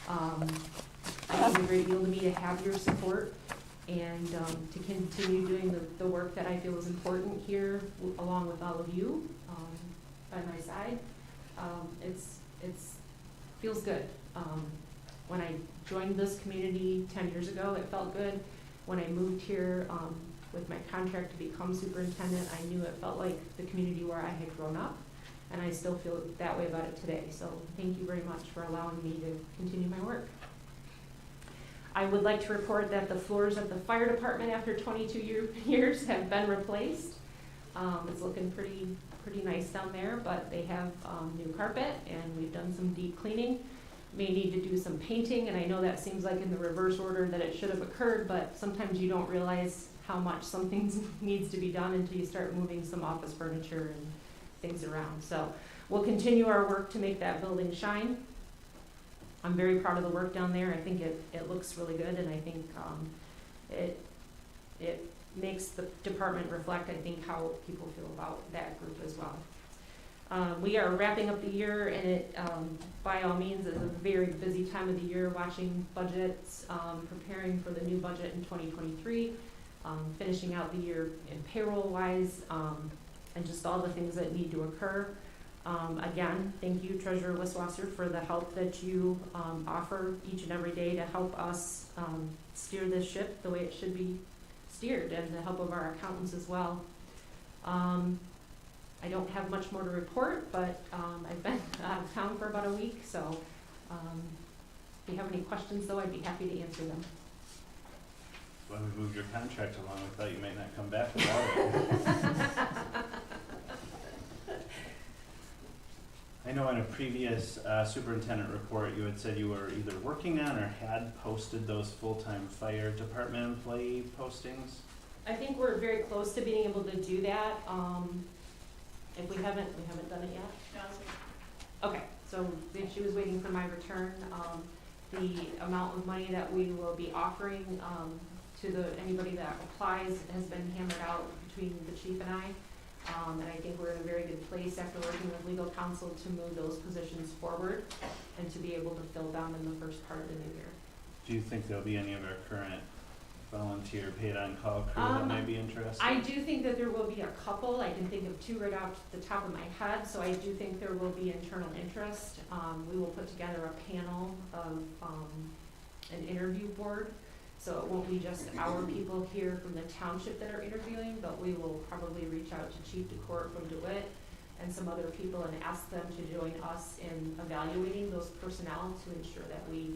S5: It means a great deal to me to have your support and to continue doing the work that I feel is important here along with all of you by my side. It's feels good. When I joined this community 10 years ago, it felt good. When I moved here with my contract to become superintendent, I knew it felt like the community where I had grown up, and I still feel that way about it today. So thank you very much for allowing me to continue my work. I would like to report that the floors of the fire department after 22 years have been replaced. It's looking pretty nice down there, but they have new carpet and we've done some deep cleaning. May need to do some painting, and I know that seems like in the reverse order that it should have occurred, but sometimes you don't realize how much something needs to be done until you start moving some office furniture and things around. So we'll continue our work to make that building shine. I'm very proud of the work down there. I think it looks really good, and I think it makes the department reflect, I think, how people feel about that group as well. We are wrapping up the year, and it, by all means, is a very busy time of the year, watching budgets, preparing for the new budget in 2023, finishing out the year in payroll-wise, and just all the things that need to occur. Again, thank you, Treasurer Wisswasser, for the help that you offer each and every day to help us steer this ship the way it should be steered, and the help of our accountants as well. I don't have much more to report, but I've been out of town for about a week, so if you have any questions, though, I'd be happy to answer them.
S2: When we moved your contract along, we thought you might not come back without it. I know in a previous superintendent report, you had said you were either working on or had posted those full-time fire department employee postings.
S5: I think we're very close to being able to do that. If we haven't done it yet. Okay, so if she was waiting for my return, the amount of money that we will be offering to anybody that applies has been hammered out between the chief and I. And I think we're in a very good place after working with legal counsel to move those positions forward and to be able to fill them in the first part of the new year.
S2: Do you think there'll be any of our current volunteer paid on-call crew that might be interested?
S5: I do think that there will be a couple. I can think of two right off the top of my head, so I do think there will be internal interest. We will put together a panel of an interview board, so it won't be just our people here from the township that are interviewing, but we will probably reach out to Chief DeCourt from DeWitt and some other people and ask them to join us in evaluating those personnel to ensure that we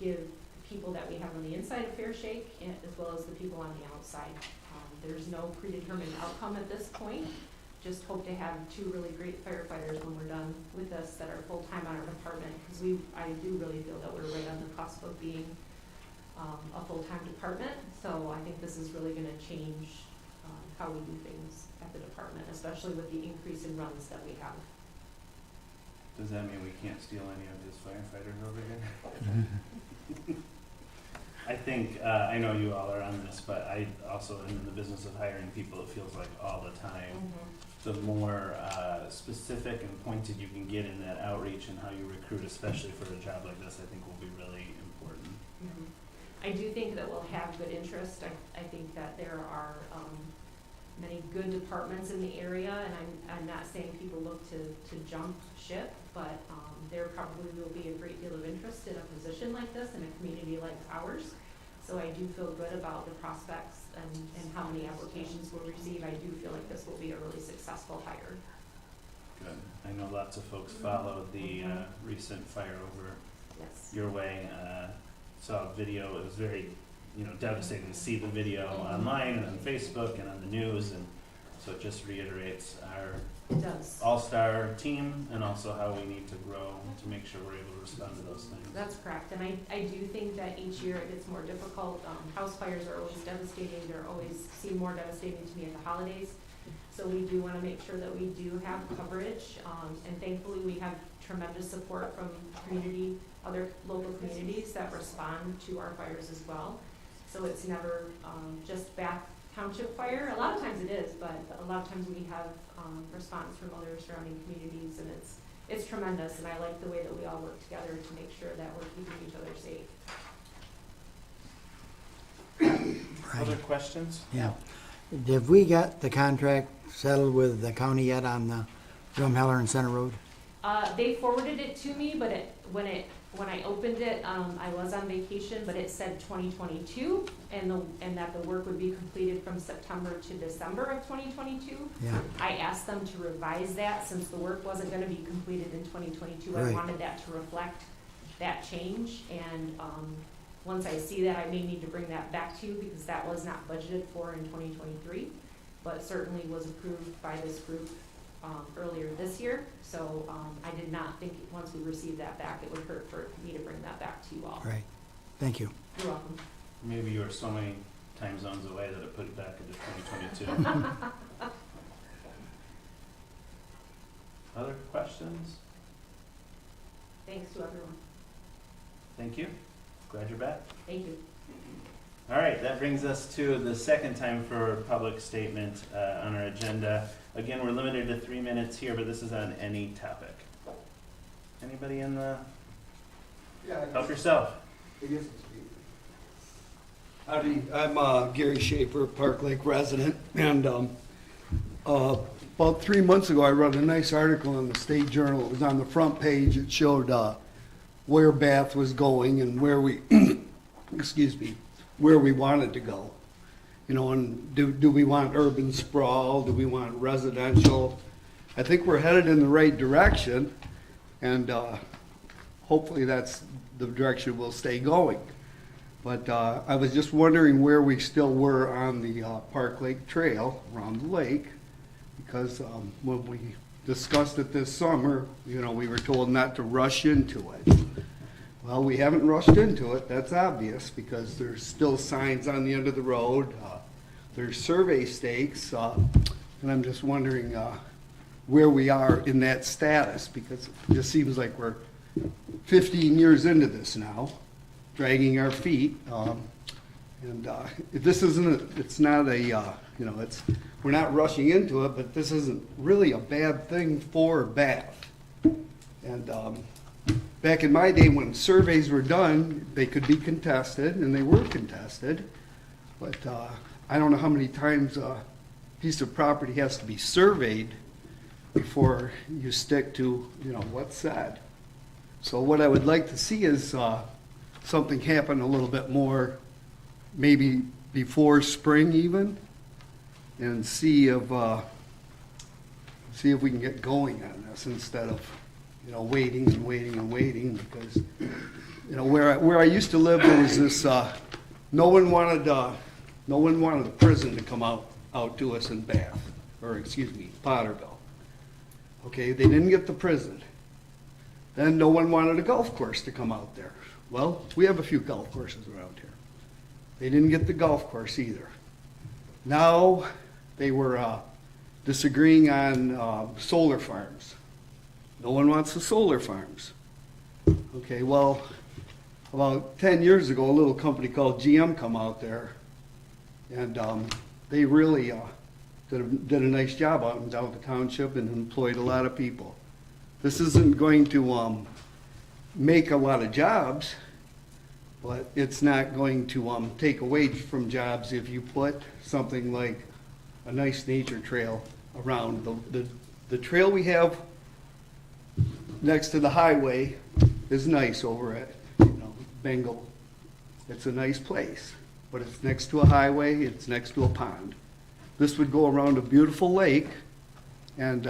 S5: give people that we have on the inside a fair shake, as well as the people on the outside. There's no predetermined outcome at this point. Just hope to have two really great firefighters when we're done with this that are full-time on our department, because I do really feel that we're right on the cusp of being a full-time department. So I think this is really going to change how we do things at the department, especially with the increase in runs that we have.
S2: Does that mean we can't steal any of his firefighters over here? I think, I know you all are on this, but I also am in the business of hiring people, it feels like all the time. The more specific and pointed you can get in that outreach and how you recruit, especially for a job like this, I think will be really important.
S5: I do think that we'll have good interest. I think that there are many good departments in the area, and I'm not saying people look to jump ship, but there probably will be a great deal of interest in a position like this in a community like ours. So I do feel good about the prospects and how many applications we'll receive. I do feel like this will be a really successful hire.
S2: Good. I know lots of folks followed the recent fire over
S5: Yes.
S2: your way. Saw a video. It was very, devastating to see the video online and on Facebook and on the news, and so it just reiterates our
S5: It does.
S2: all-star team and also how we need to grow to make sure we're able to respond to those things.
S5: That's correct, and I do think that each year it gets more difficult. House fires are always devastating. They're always seem more devastating to me at the holidays. So we do want to make sure that we do have coverage, and thankfully we have tremendous support from other local communities that respond to our fires as well. So it's never just Bath Township fire. A lot of times it is, but a lot of times we have response from other surrounding communities, and it's tremendous. And I like the way that we all work together to make sure that we're keeping each other safe.
S2: Other questions?
S1: Yeah. Have we got the contract settled with the county yet on the Drumheller and Center Road?
S5: They forwarded it to me, but when I opened it, I was on vacation, but it said 2022, and that the work would be completed from September to December of 2022.
S1: Yeah.
S5: I asked them to revise that since the work wasn't going to be completed in 2022.
S1: Right.
S5: I wanted that to reflect that change, and once I see that, I may need to bring that back to you because that was not budgeted for in 2023, but certainly was approved by this group earlier this year. So I did not think once we received that back, it would hurt for me to bring that back to you all.
S1: Right. Thank you.
S5: You're welcome.
S2: Maybe you were so many time zones away that it put it back into 2022. Other questions?
S5: Thanks to everyone.
S2: Thank you. Glad you're back.
S5: Thank you.
S2: All right, that brings us to the second time for public statement on our agenda. Again, we're limited to 3 minutes here, but this is on any topic. Anybody in the, help yourself.
S11: Howdy, I'm Gary Schaefer, Park Lake resident, and about 3 months ago, I wrote a nice article in the State Journal. It was on the front page. It showed where Bath was going and where we, excuse me, where we wanted to go. You know, and do we want urban sprawl? Do we want residential? I think we're headed in the right direction, and hopefully that's the direction we'll stay going. But I was just wondering where we still were on the Park Lake Trail around the lake, because when we discussed it this summer, you know, we were told not to rush into it. Well, we haven't rushed into it, that's obvious, because there's still signs on the end of the road. There's survey stakes, and I'm just wondering where we are in that status, because it just seems like we're 15 years into this now, dragging our feet. And this isn't, it's not a, you know, we're not rushing into it, but this isn't really a bad thing for Bath. And back in my day, when surveys were done, they could be contested, and they were contested. But I don't know how many times a piece of property has to be surveyed before you stick to, you know, what's said. So what I would like to see is something happen a little bit more, maybe before spring even, and see if we can get going on this instead of, you know, waiting and waiting and waiting. Because, you know, where I used to live, there was this no one wanted the prison to come out to us in Bath, or excuse me, Potterville. Okay, they didn't get the prison. Then no one wanted a golf course to come out there. Well, we have a few golf courses around here. They didn't get the golf course either. Now they were disagreeing on solar farms. No one wants the solar farms. Okay, well, about 10 years ago, a little company called GM come out there, and they really did a nice job out in the Township and employed a lot of people. This isn't going to make a lot of jobs, but it's not going to take away from jobs if you put something like a nice nature trail around. The trail we have next to the highway is nice over at, you know, Bengal. It's a nice place, but it's next to a highway, it's next to a pond. This would go around a beautiful lake, and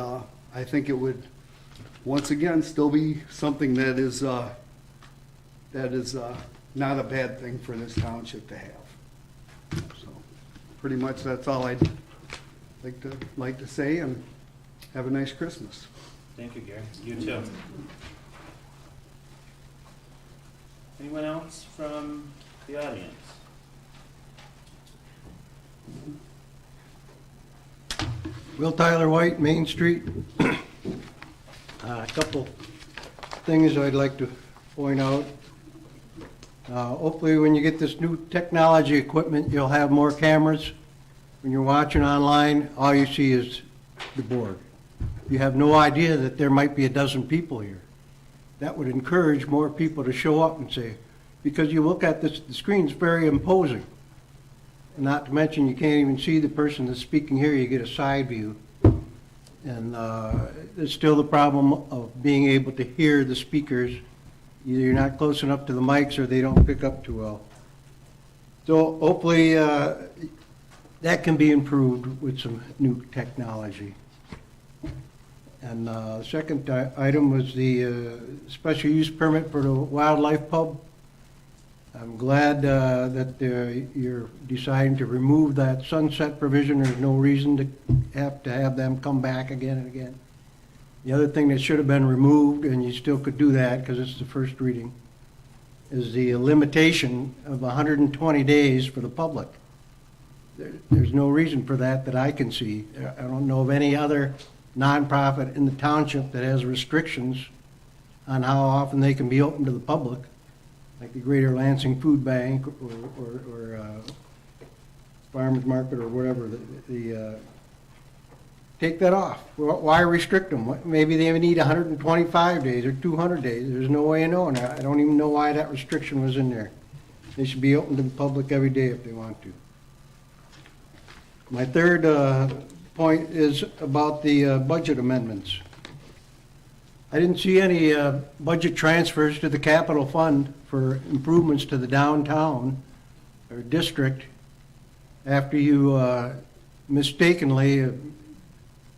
S11: I think it would, once again, still be something that is not a bad thing for this township to have. So, pretty much that's all I'd like to say, and have a nice Christmas.
S2: Thank you, Gary. You too. Anyone else from the audience?
S10: Will Tyler White, Main Street. A couple things I'd like to point out. Hopefully when you get this new technology equipment, you'll have more cameras. When you're watching online, all you see is the board. You have no idea that there might be a dozen people here. That would encourage more people to show up and say, because you look at this, the screen's very imposing. Not to mention, you can't even see the person that's speaking here, you get a side view. And there's still the problem of being able to hear the speakers. Either you're not close enough to the mics or they don't pick up too well. So hopefully that can be improved with some new technology. And the second item was the special use permit for the wildlife pub. I'm glad that you're deciding to remove that sunset provision. There's no reason to have them come back again and again. The other thing that should have been removed, and you still could do that because it's the first reading, is the limitation of 120 days for the public. There's no reason for that I can see. I don't know of any other nonprofit in the township that has restrictions on how often they can be open to the public. like the Greater Lansing Food Bank or Farmers Market or whatever, take that off. Why restrict them? Maybe they need 125 days or 200 days. There's no way of knowing. I don't even know why that restriction was in there. They should be open to the public every day if they want to. My third point is about the budget amendments. I didn't see any budget transfers to the capital fund for improvements to the downtown or district after you mistakenly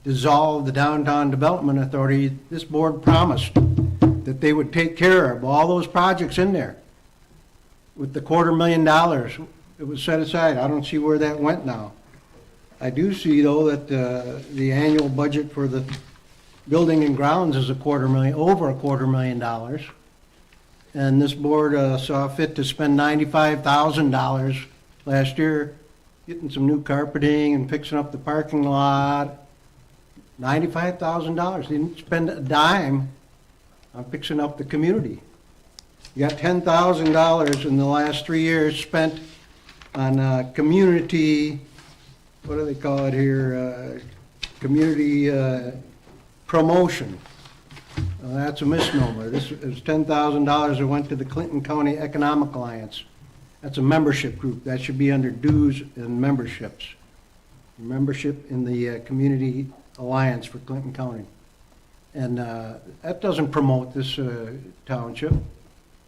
S10: dissolved the Downtown Development Authority. This board promised that they would take care of all those projects in there with the $250,000 it was set aside. I don't see where that went now. I do see, though, that the annual budget for the building and grounds is over $250,000. And this board saw fit to spend $95,000 last year getting some new carpeting and fixing up the parking lot. $95,000. They didn't spend a dime on fixing up the community. You got $10,000 in the last 3 years spent on community, what do they call it here? Community promotion. That's a misnomer. This is $10,000 that went to the Clinton County Economic Alliance. That's a membership group. That should be under dues and memberships. Membership in the Community Alliance for Clinton County. And that doesn't promote this township.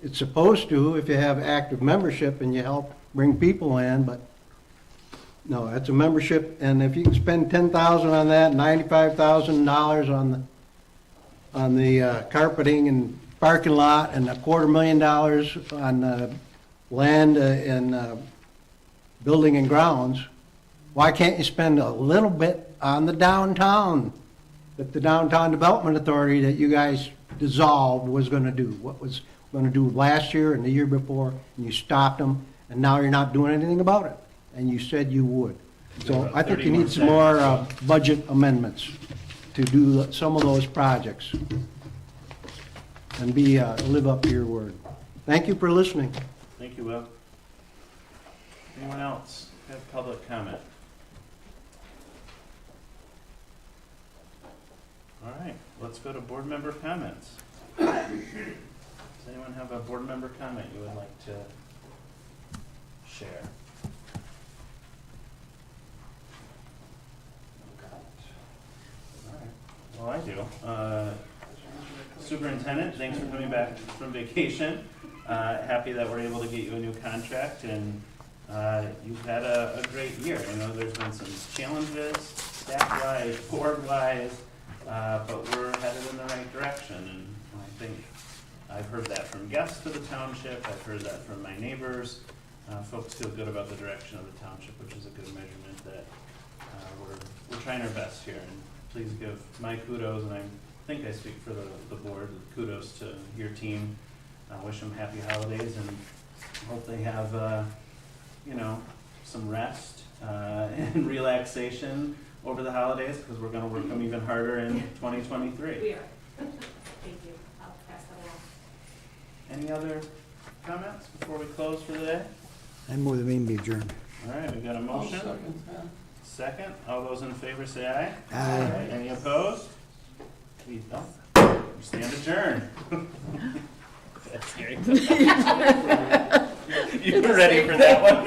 S10: It's supposed to if you have active membership and you help bring people in, but no, that's a membership. And if you can spend $10,000 on that, $95,000 on the carpeting and parking lot, and $250,000 on land and building and grounds, why can't you spend a little bit on the downtown that the Downtown Development Authority that you guys dissolved was going to do? What was going to do last year and the year before, and you stopped them, and now you're not doing anything about it, and you said you would. So I think you need some more budget amendments to do some of those projects and live up to your word. Thank you for listening.
S2: Thank you, Will. Anyone else have public comment? All right, let's go to board member comments. Does anyone have a board member comment you would like to share? All right, well, I do. Superintendent, thanks for coming back from vacation. Happy that we're able to get you a new contract, and you've had a great year. I know there's been some challenges, staff-wise, board-wise, but we're headed in the right direction, and I think I've heard that from guests to the township. I've heard that from my neighbors. Folks feel good about the direction of the township, which is a good measurement that we're trying our best here. And please give my kudos, and I think I speak for the board, kudos to your team. I wish them happy holidays and hope they have, some rest and relaxation over the holidays, because we're going to work them even harder in 2023.
S5: We are. Thank you. I'll pass that along.
S2: Any other comments before we close for the day?
S1: I move the meeting be adjourned.
S2: All right, we got a motion.
S4: Second that.
S2: Second. All those in favor say aye.
S1: Aye.
S2: Any opposed? We stand adjourned. That's scary. You were ready for that one.